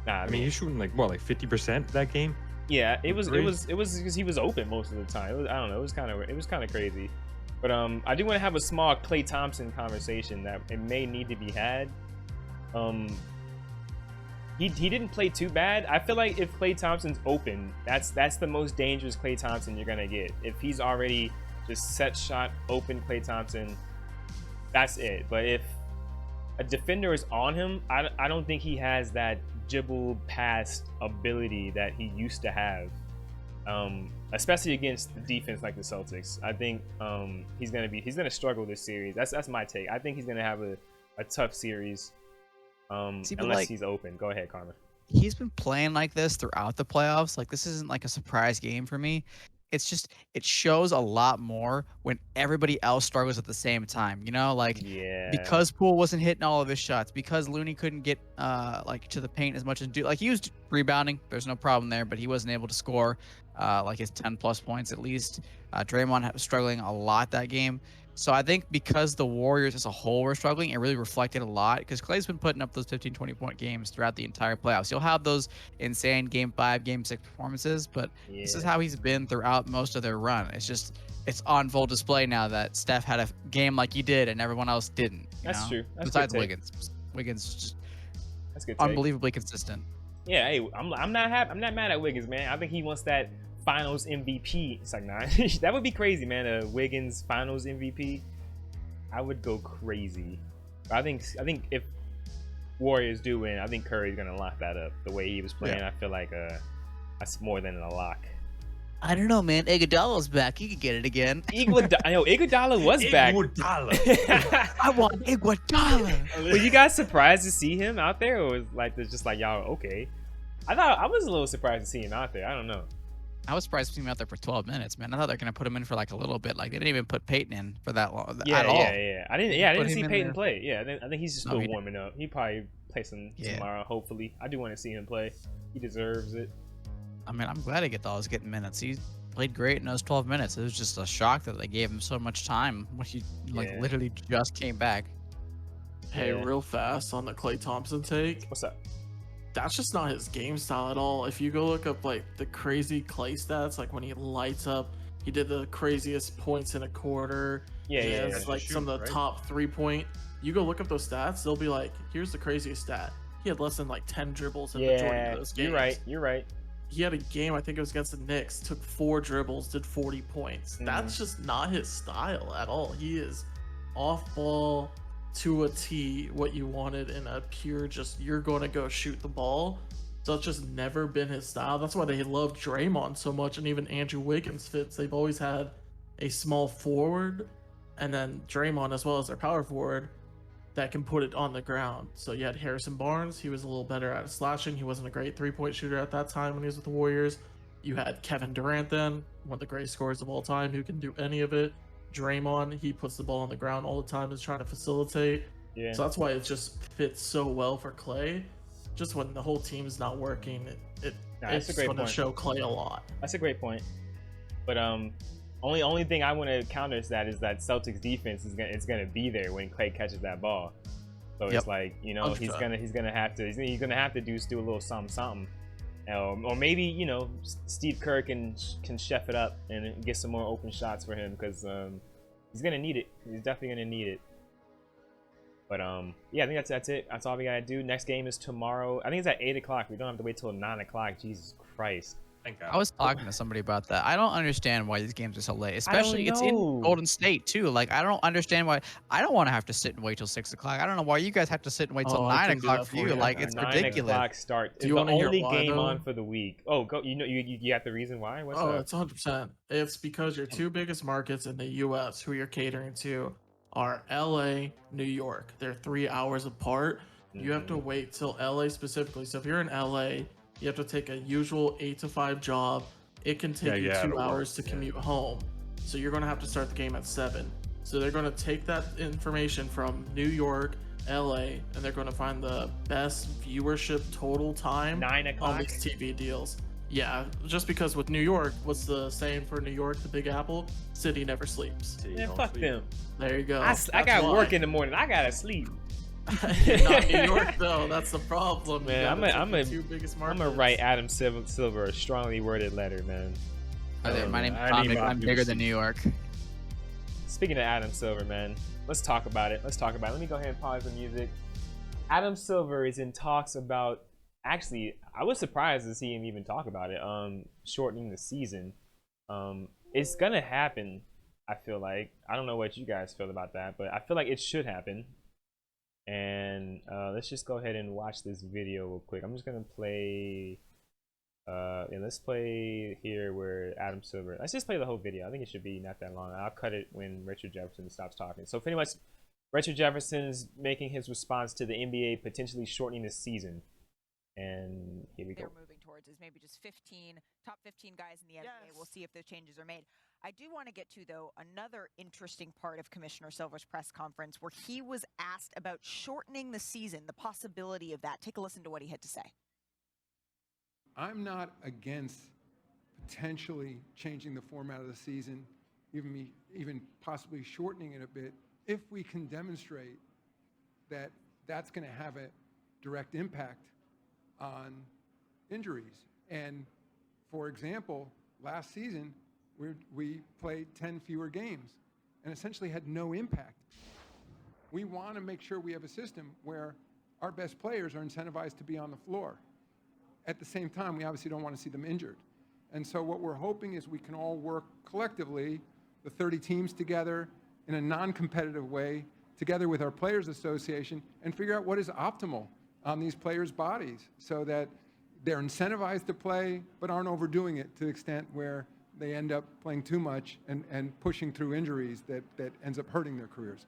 Speaker 2: Nah, I mean, he's shooting like 50% that game.
Speaker 1: Yeah, it was because he was open most of the time. I don't know. It was kind of crazy. But I do want to have a small Klay Thompson conversation that it may need to be had. He didn't play too bad. I feel like if Klay Thompson's open, that's the most dangerous Klay Thompson you're gonna get. If he's already just set shot open Klay Thompson, that's it. But if a defender is on him, I don't think he has that dribble pass ability that he used to have, especially against the defense like the Celtics. I think he's gonna struggle this series. That's my take. I think he's gonna have a tough series unless he's open. Go ahead, Karma.
Speaker 3: He's been playing like this throughout the playoffs. Like, this isn't like a surprise game for me. It's just, it shows a lot more when everybody else struggles at the same time, because Poole wasn't hitting all of his shots, because Looney couldn't get like to the paint as much as he was rebounding. There's no problem there, but he wasn't able to score like his 10 plus points at least. Draymond was struggling a lot that game. So I think because the Warriors as a whole were struggling, it really reflected a lot, because Klay's been putting up those 15, 20-point games throughout the entire playoffs. You'll have those insane Game 5, Game 6 performances, but this is how he's been throughout most of their run. It's on full display now that Steph had a game like he did and everyone else didn't.
Speaker 1: That's true. That's
Speaker 3: besides Wiggins. Wiggins just unbelievably consistent.
Speaker 1: Yeah, hey, I'm not mad at Wiggins, man. I think he wants that Finals MVP. It's like, nah, that would be crazy, man. A Wiggins Finals MVP, I would go crazy. But I think if Warriors do win, I think Curry's gonna lock that up. The way he was playing, I feel like that's more than a lock.
Speaker 3: I don't know, man. Iguodala's back. He could get it again.
Speaker 1: Iguodala was back.
Speaker 3: I want Iguodala.
Speaker 1: Were you guys surprised to see him out there, or was like just like y'all okay? I was a little surprised to see him out there. I don't know.
Speaker 3: I was surprised to see him out there for 12 minutes, man. I thought they were gonna put him in for like a little bit. Like, they didn't even put Peyton in for that long at all.
Speaker 1: I didn't see Peyton play. Yeah, I think he's just still warming up. He probably play some tomorrow. Hopefully, I do want to see him play. He deserves it.
Speaker 3: I mean, I'm glad Iguodala's getting minutes. He played great in those 12 minutes. It was just a shock that they gave him so much time when he literally just came back.
Speaker 4: Hey, real fast on the Klay Thompson take.
Speaker 1: What's up?
Speaker 4: That's just not his game style at all. If you go look up like the crazy Klay stats, like when he lights up, he did the craziest points in a quarter. He has like some of the top 3-point. You go look up those stats, they'll be like, here's the craziest stat. He had less than like 10 dribbles in the majority of those games.
Speaker 1: You're right.
Speaker 4: He had a game, I think it was against the Knicks, took 4 dribbles, did 40 points. That's just not his style at all. He is off ball to a T, what you wanted in a pure just, you're going to go shoot the ball. So it's just never been his style. That's why they love Draymond so much, and even Andrew Wiggins fits. They've always had a small forward, and then Draymond as well as their power forward. that can put it on the ground. So you had Harrison Barnes. He was a little better at slashing. He wasn't a great 3-point shooter at that time when he was with the Warriors. You had Kevin Durant then, one of the greatest scorers of all time, who can do any of it. Draymond, he puts the ball on the ground all the time, is trying to facilitate.
Speaker 1: Yeah.
Speaker 4: So that's why it just fits so well for Klay. Just when the whole team is not working, it's going to show Klay a lot.
Speaker 1: That's a great point. But only thing I want to counter is that Celtics defense is gonna be there when Klay catches that ball. So it's like, you know,
Speaker 4: 100%.
Speaker 1: he's gonna have to do a little something. Or maybe, you know, Steve Kerr can chef it up and get some more open shots for him, because he's gonna need it. He's definitely gonna need it. But yeah, I think that's it. That's all we gotta do. Next game is tomorrow. I think it's at 8 o'clock. We don't have to wait till 9 o'clock. Jesus Christ.
Speaker 2: Thank God.
Speaker 3: I was talking to somebody about that. I don't understand why these games are so late, especially it's in Golden State too. Like, I don't understand why. I don't want to have to sit and wait till 6 o'clock. I don't know why you guys have to sit and wait till 9 o'clock for you. Like, it's
Speaker 1: 9
Speaker 3: ridiculous.
Speaker 1: o'clock start.
Speaker 4: Do you
Speaker 1: want to
Speaker 4: hear
Speaker 1: only
Speaker 4: why,
Speaker 1: game
Speaker 4: though?
Speaker 1: on for the week. Oh, go. You know, you got the reason why? What's
Speaker 4: Oh,
Speaker 1: up?
Speaker 4: it's 100%. It's because your two biggest markets in the U.S. who you're catering to are L.A., New York. They're 3 hours apart. You have to wait till L.A. specifically. So if you're in L.A., you have to take a usual 8 to 5 job. It can take you 2 hours to commute home. So you're going to have to start the game at 7. So they're going to take that information from New York, LA, and they're going to find the best viewership total time
Speaker 1: 9
Speaker 4: on
Speaker 1: o'clock.
Speaker 4: these TV deals. Yeah, just because with New York, what's the saying for New York, the Big Apple? City never sleeps.
Speaker 1: Man, fuck them.
Speaker 4: There you go.
Speaker 1: I got work in the morning. I gotta sleep.
Speaker 4: Not New York though. That's the problem. You
Speaker 1: Man,
Speaker 4: gotta
Speaker 1: I'm
Speaker 4: take the two biggest
Speaker 1: I'm
Speaker 4: markets.
Speaker 1: gonna write Adam Silver a strongly worded letter, man.
Speaker 3: Hi there, my name's
Speaker 2: I need
Speaker 3: Comic.
Speaker 2: my
Speaker 3: I'm bigger than New York.
Speaker 1: Speaking of Adam Silver, man, let's talk about it. Let me go ahead and pause the music. Adam Silver is in talks about. Actually, I was surprised to see him even talk about it. Shortening the season. It's gonna happen. I feel like. I don't know what you guys feel about that, but I feel like it should happen. And let's just go ahead and watch this video real quick. I'm just gonna play. And let's play here where Adam Silver. Let's just play the whole video. I think it should be not that long. I'll cut it when Richard Jefferson stops talking. So pretty much, Richard Jefferson's making his response to the NBA potentially shortening the season. And here we go.
Speaker 5: They're moving towards is maybe just top 15 guys in the NBA. We'll see if those changes are made. I do want to get to, though, another interesting part of Commissioner Silver's press conference where he was asked about shortening the season, the possibility of that. Take a listen to what he had to say.
Speaker 6: I'm not against potentially changing the format of the season, even possibly shortening it a bit, if we can demonstrate that that's going to have a direct impact on injuries. And for example, last season, we played 10 fewer games and essentially had no impact. We want to make sure we have a system where our best players are incentivized to be on the floor. At the same time, we obviously don't want to see them injured. And so what we're hoping is we can all work collectively, the 30 teams together in a non-competitive way, together with our Players Association, and figure out what is optimal on these players' bodies so that they're incentivized to play but aren't overdoing it to the extent where they end up playing too much and pushing through injuries that ends up hurting their careers.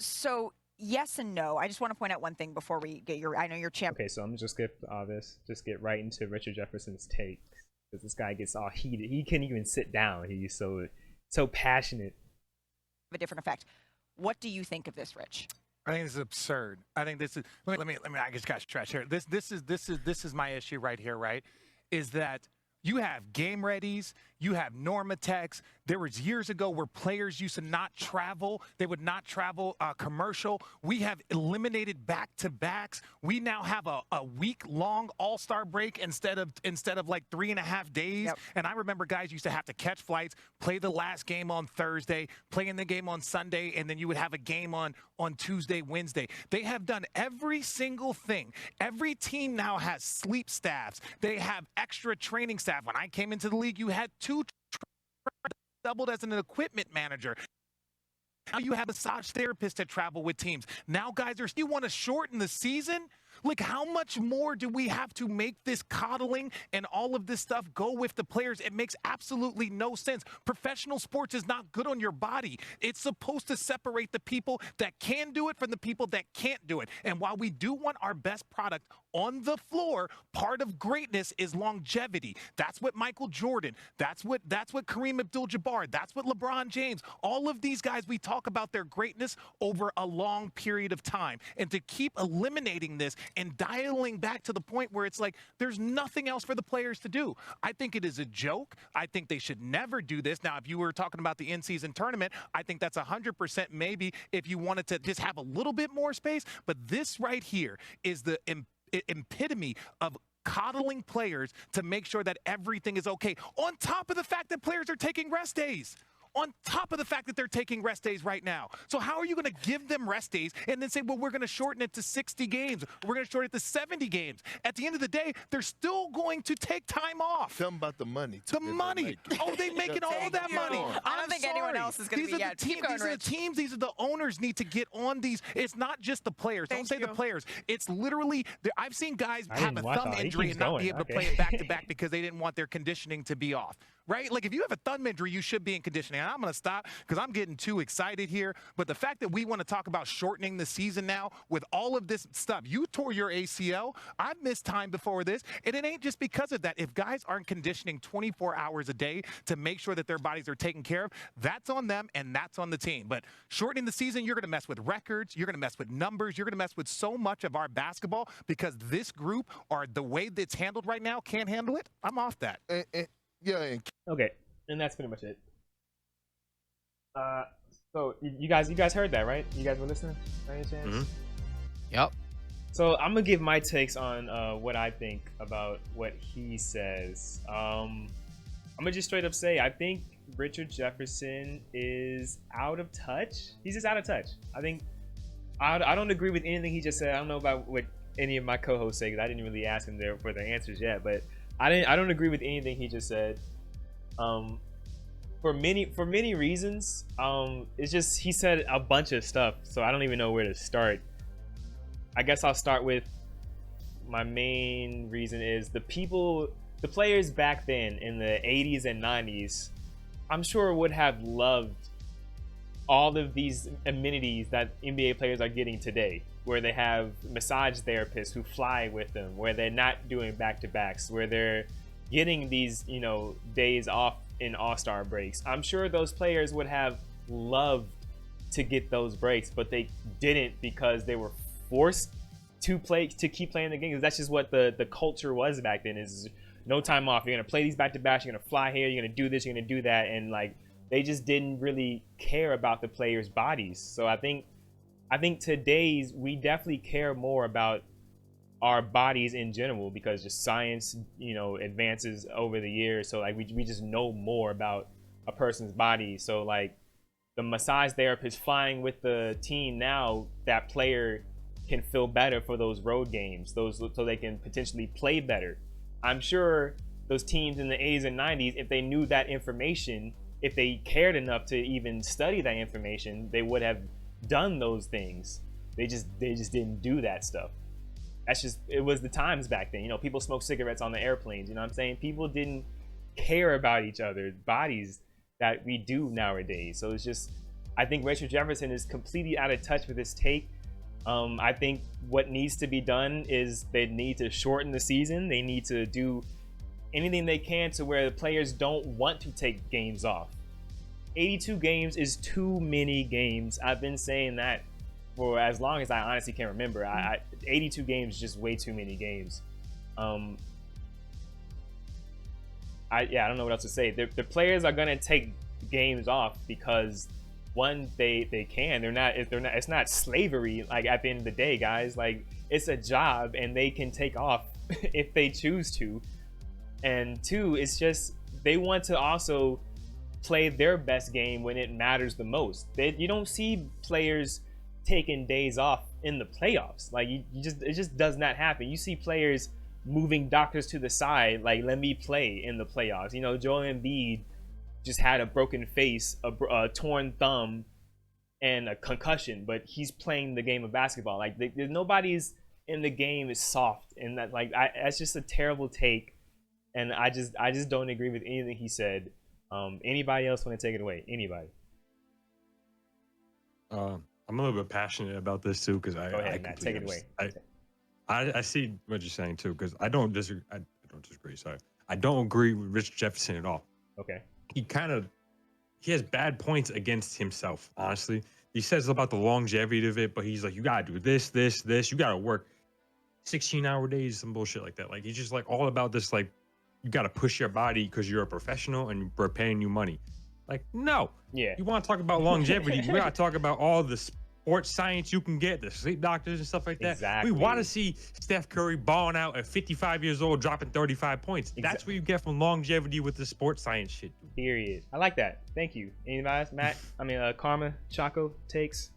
Speaker 5: So, yes and no. I just want to point out one thing before we get I know you're champ.
Speaker 1: Okay, so I'm just skip all this. Just get right into Richard Jefferson's take, because this guy gets all heated. He can't even sit down. He's so passionate.
Speaker 5: A different effect. What do you think of this, Rich?
Speaker 7: I think this is absurd. I think this is. Let me. I just got to stretch here. This is my issue right here. Right, is that you have game readies, you have Normatex. There was years ago where players used to not travel. They would not travel commercial. We have eliminated back-to-backs. We now have a week-long all-star break instead of like 3.5 days.
Speaker 5: Yep.
Speaker 7: And I remember guys used to have to catch flights, play the last game on Thursday, play in the game on Sunday, and then you would have a game on Tuesday, Wednesday. They have done every single thing. Every team now has sleep staffs. They have extra training staff. When I came into the league, you had 2 doubled as an equipment manager. Now you have massage therapists that travel with teams. Now guys you want to shorten the season? Like, how much more do we have to make this coddling and all of this stuff go with the players? It makes absolutely no sense. Professional sports is not good on your body. It's supposed to separate the people that can do it from the people that can't do it. And while we do want our best product on the floor, part of greatness is longevity. That's what Michael Jordan, that's what Kareem Abdul-Jabbar, that's what LeBron James, all of these guys, we talk about their greatness over a long period of time. And to keep eliminating this and dialing back to the point where it's like there's nothing else for the players to do. I think it is a joke. I think they should never do this. Now, if you were talking about the in-season tournament, I think that's 100% maybe if you wanted to just have a little bit more space. But this right here is the epitome of coddling players to make sure that everything is okay. On top of the fact that players are taking rest days. On top of the fact that they're taking rest days right now. So how are you going to give them rest days and then say, well, we're going to shorten it to 60 games. We're going to shorten it to 70 games. At the end of the day, they're still going to take time off.
Speaker 8: Tell them about the money.
Speaker 7: The money. Oh, they making all that money.
Speaker 5: I don't think anyone else is going to be. Yeah,
Speaker 7: these are the teams. These are the owners need to get on these. It's not just the players. Don't say the players. It's literally. I've seen guys have a thumb injury and not be able to play it back to back because they didn't want their conditioning to be off. Right? Like, if you have a thumb injury, you should be in conditioning. And I'm going to stop because I'm getting too excited here. But the fact that we want to talk about shortening the season now with all of this stuff, you tore your ACL. I've missed time before this. And it ain't just because of that. If guys aren't conditioning 24 hours a day to make sure that their bodies are taken care of, that's on them and that's on the team. But shortening the season, you're going to mess with records. You're going to mess with numbers. You're going to mess with so much of our basketball because this group or the way that's handled right now can't handle it. I'm off that.
Speaker 8: Yeah.
Speaker 1: Okay, and that's pretty much it. So you guys heard that, right? You guys were listening by any chance?
Speaker 2: Mm-hmm.
Speaker 3: Yep.
Speaker 1: So I'm gonna give my takes on what I think about what he says. I'm gonna just straight up say I think Richard Jefferson is out of touch. He's just out of touch. I think I don't agree with anything he just said. I don't know about what any of my co-hosts say because I didn't really ask him there for their answers yet, but I don't agree with anything he just said. For many reasons. It's just he said a bunch of stuff, so I don't even know where to start. I guess I'll start with my main reason is the players back then in the 80s and 90s, I'm sure would have loved all of these amenities that NBA players are getting today, where they have massage therapists who fly with them, where they're not doing back-to-backs, where they're getting these, days off in all-star breaks. I'm sure those players would have loved to get those breaks, but they didn't because they were forced to keep playing the game. Because that's just what the culture was back then, is no time off. You're going to play these back-to-backs, you're going to fly here, you're going to do this, you're going to do that. And they just didn't really care about the players' bodies. So I think today's we definitely care more about our bodies in general because just science, advances over the years. So we just know more about a person's body. So the massage therapist flying with the team now, that player can feel better for those road games, so they can potentially play better. I'm sure those teams in the 80s and 90s, if they knew that information, if they cared enough to even study that information, they would have done those things. They just didn't do that stuff. It was the times back then. People smoked cigarettes on the airplanes. You know what I'm saying? People didn't care about each other's bodies that we do nowadays. So I think Richard Jefferson is completely out of touch with his take. I think what needs to be done is they need to shorten the season. They need to do anything they can to where the players don't want to take games off. 82 games is too many games. I've been saying that for as long as I honestly can remember. 82 games is just way too many games. I don't know what else to say. The players are gonna take games off because one, they can. It's not slavery. At the end of the day, guys, it's a job and they can take off if they choose to. And two, it's just they want to also play their best game when it matters the most. You don't see players taking days off in the playoffs. It just does not happen. You see players moving doctors to the side, let me play in the playoffs. Joel Embiid just had a broken face, a torn thumb, and a concussion, but he's playing the game of basketball. Nobody's in the game is soft, and that's just a terrible take, and I just don't agree with anything he said. Anybody else want to take it away? Anybody?
Speaker 2: I'm a little bit passionate about this too because
Speaker 1: Go ahead, Matt. Take it away.
Speaker 2: I see what you're saying too because I don't disagree. Sorry, I don't agree with Rich Jefferson at all.
Speaker 1: Okay.
Speaker 2: He has bad points against himself. Honestly, he says about the longevity of it, but he's like, you gotta do this. You gotta work 16-hour days, some bullshit like that. Like he's just like all about this. Like you gotta push your body because you're a professional and we're paying you money. Like no.
Speaker 1: Yeah.
Speaker 2: You want to talk about longevity? We gotta talk about all the sports science you can get, the sleep doctors and stuff like that.
Speaker 1: Exactly.
Speaker 2: We want to see Steph Curry balling out at 55 years old, dropping 35 points. That's what you get from longevity with the sports science shit.
Speaker 1: Period. I like that. Thank you. Anybody else? Matt? Karma, Chaco takes?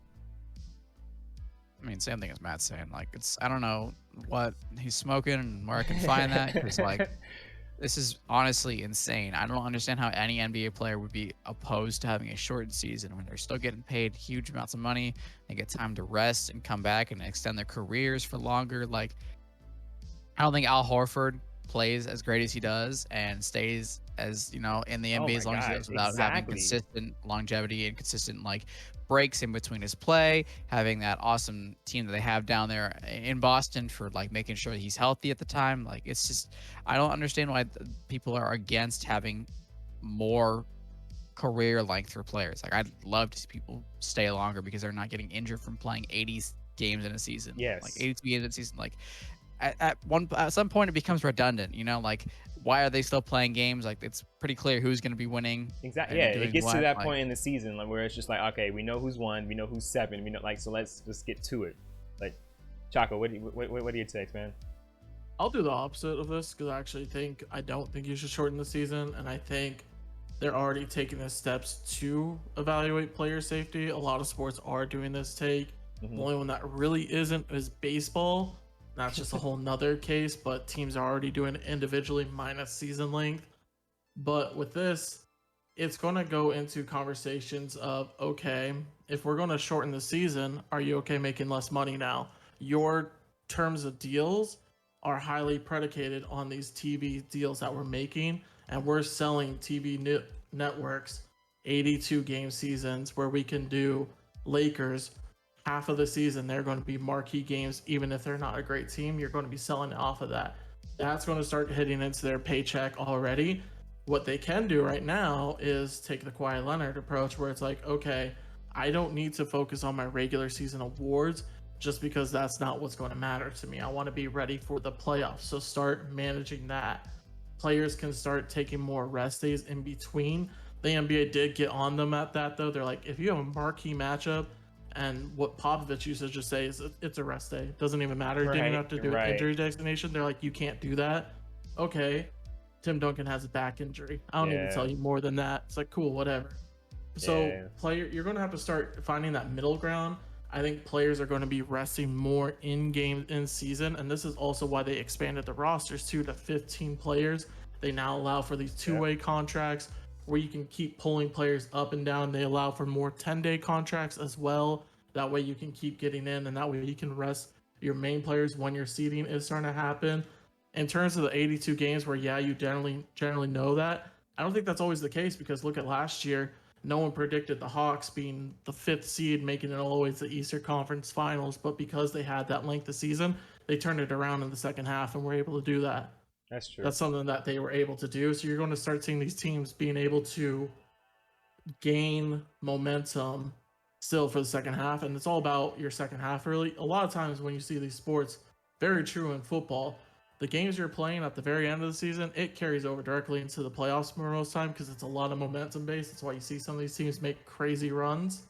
Speaker 3: I mean, same thing as Matt's saying. Like, I don't know what he's smoking and where I can find that. Because, like, this is honestly insane. I don't understand how any NBA player would be opposed to having a shortened season when they're still getting paid huge amounts of money. They get time to rest and come back and extend their careers for longer. Like, I don't think Al Horford plays as great as he does and stays as, in the NBA as long as he does without having consistent longevity and consistent, like, breaks in between his play, having that awesome team that they have down there in Boston for like making sure that he's healthy at the time. Like, it's just, I don't understand why people are against having more career length for players. Like, I'd love to see people stay longer because they're not getting injured from playing 80 games in a season.
Speaker 1: Yes.
Speaker 3: Like 82 games in a season. Like at some point it becomes redundant, like why are they still playing games? Like, it's pretty clear who's going to be winning.
Speaker 1: Exactly. Yeah, it gets to that point in the season where it's just like, okay, we know who's won, we know who's 7, we know, like, so let's just get to it. Like, Chaco, what do you take, man?
Speaker 4: I'll do the opposite of this because I don't think you should shorten the season, and I think they're already taking the steps to evaluate player safety. A lot of sports are doing this take. The only one that really isn't is baseball. That's just a whole nother case, but teams are already doing it individually minus season length. But with this, it's going to go into conversations of, okay, if we're going to shorten the season, are you okay making less money now? Your terms of deals are highly predicated on these TV deals that we're making, and we're selling TV networks 82 game seasons where we can do Lakers half of the season. They're going to be marquee games. Even if they're not a great team, you're going to be selling off of that. That's going to start hitting into their paycheck already. What they can do right now is take the Kawhi Leonard approach where it's like, okay, I don't need to focus on my regular season awards just because that's not what's going to matter to me. I want to be ready for the playoffs. So start managing that. Players can start taking more rest days in between. The NBA did get on them at that, though. They're like, if you have a marquee matchup, and what Popovich used to just say is it's a rest day. Doesn't even matter. Didn't even have to do an injury designation. They're like, you can't do that. Okay. Tim Duncan has a back injury. I don't need to tell you more than that. It's like, cool, whatever. So you're going to have to start finding that middle ground. I think players are going to be resting more in game, in season. And this is also why they expanded the rosters too to 15 players. They now allow for these two-way contracts where you can keep pulling players up and down. They allow for more 10-day contracts as well. That way you can keep getting in, and that way you can rest your main players when your seeding is starting to happen. In terms of the 82 games where, you generally know that, I don't think that's always the case because look at last year. No one predicted the Hawks being the 5th seed, making it all the way to the Eastern Conference Finals. But because they had that length of season, they turned it around in the second half and were able to do that.
Speaker 1: That's true.
Speaker 4: That's something that they were able to do. So you're going to start seeing these teams being able to gain momentum still for the second half. And it's all about your second half, really. A lot of times when you see these sports, very true in football, the games you're playing at the very end of the season, it carries over directly into the playoffs for most time because it's a lot of momentum based. That's why you see some of these teams make crazy runs.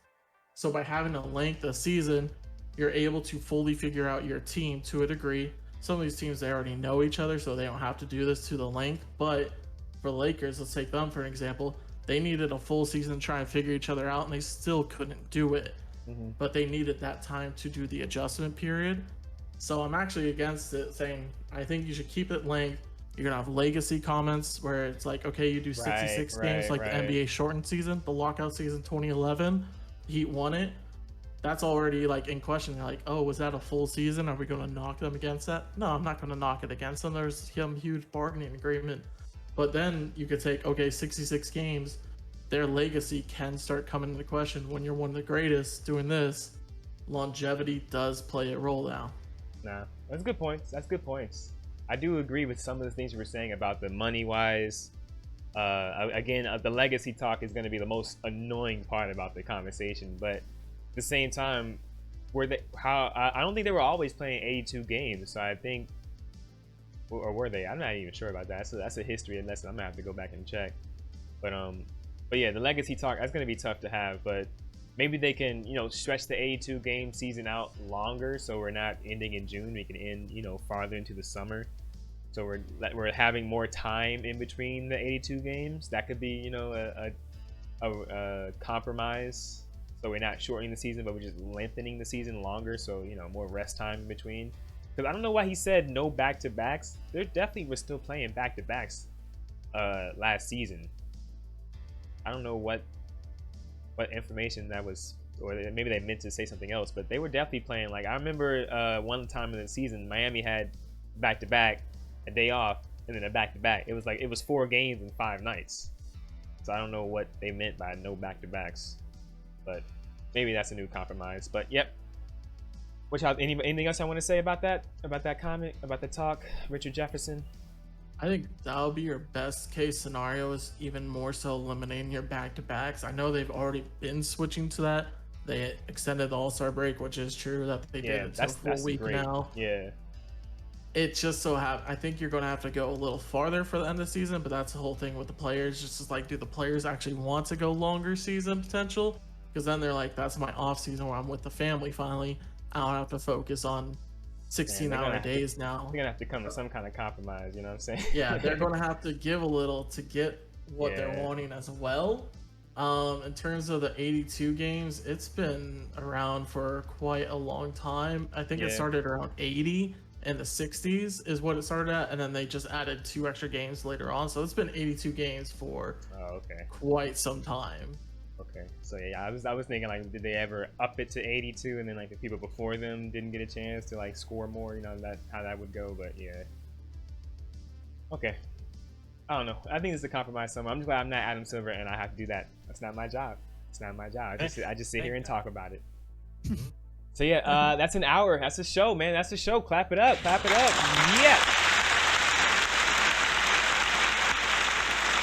Speaker 4: So by having a length of season, you're able to fully figure out your team to a degree. Some of these teams, they already know each other, so they don't have to do this to the length. But for the Lakers, let's take them for an example. They needed a full season to try and figure each other out, and they still couldn't do it. But they needed that time to do the adjustment period. So I'm actually against it, saying I think you should keep it length. You're going to have legacy comments where it's like, okay, you do 66 games like the NBA shortened season, the lockout season 2011. The Heat won it. that's already like in question. Like, oh, was that a full season? Are we going to knock them against that? No, I'm not going to knock it against them. There's some huge bargaining agreement. But then you could take, okay, 66 games, their legacy can start coming into question when you're one of the greatest doing this. Longevity does play a role now.
Speaker 1: Nah, that's good points. That's good points. I do agree with some of the things you were saying about the money-wise. Again, the legacy talk is going to be the most annoying part about the conversation, but at the same time, I don't think they were always playing 82 games, so I think, or were they? I'm not even sure about that. So that's a history lesson. I'm gonna have to go back and check. But yeah, the legacy talk, that's gonna be tough to have, but maybe they can, stretch the 82 game season out longer, so we're not ending in June. We can end, farther into the summer. So we're having more time in between the 82 games. That could be, a compromise. So we're not shortening the season, but we're just lengthening the season longer. So, more rest time in between. Because I don't know why he said no back-to-backs. There definitely was still playing back-to-backs last season. I don't know what information that was, or maybe they meant to say something else, but they were definitely playing. Like, I remember one time in the season, Miami had back-to-back, a day off, and then a back-to-back. It was 4 games in 5 nights. So I don't know what they meant by no back-to-backs, but maybe that's a new compromise. But yep. Anything else I want to say about that comment, about the talk, Richard Jefferson?
Speaker 4: I think that'll be your best case scenario, is even more so eliminating your back-to-backs. I know they've already been switching to that. They extended the All-Star break, which is true that they did it to a full week
Speaker 1: great.
Speaker 4: now.
Speaker 1: Yeah.
Speaker 4: It just so I think you're going to have to go a little farther for the end of the season, but that's the whole thing with the players. Just as like, do the players actually want to go longer season potential? Because then they're like, that's my off season where I'm with the family finally. I don't have to focus on 16-hour days now.
Speaker 1: They're going to have to come to some kind of compromise, you know what I'm saying?
Speaker 4: Yeah, they're going to have to give a little to get what they're wanting as well. In terms of the 82 games, it's been around for quite a long time. I think it started around 80 in the 60s is what it started at, and then they just added 2 extra games later on. So it's been 82 games for quite some time.
Speaker 1: Okay, so yeah, I was thinking, like, did they ever up it to 82, and then like the people before them didn't get a chance to like score more? How that would go, but yeah. Okay, I don't know. I think it's a compromise somewhere. I'm just glad I'm not Adam Silver and I have to do that. That's not my job. It's not my job. I just sit here and talk about it. So yeah, that's an hour. That's a show, man. That's a show. Clap it up. Clap it up. Yeah.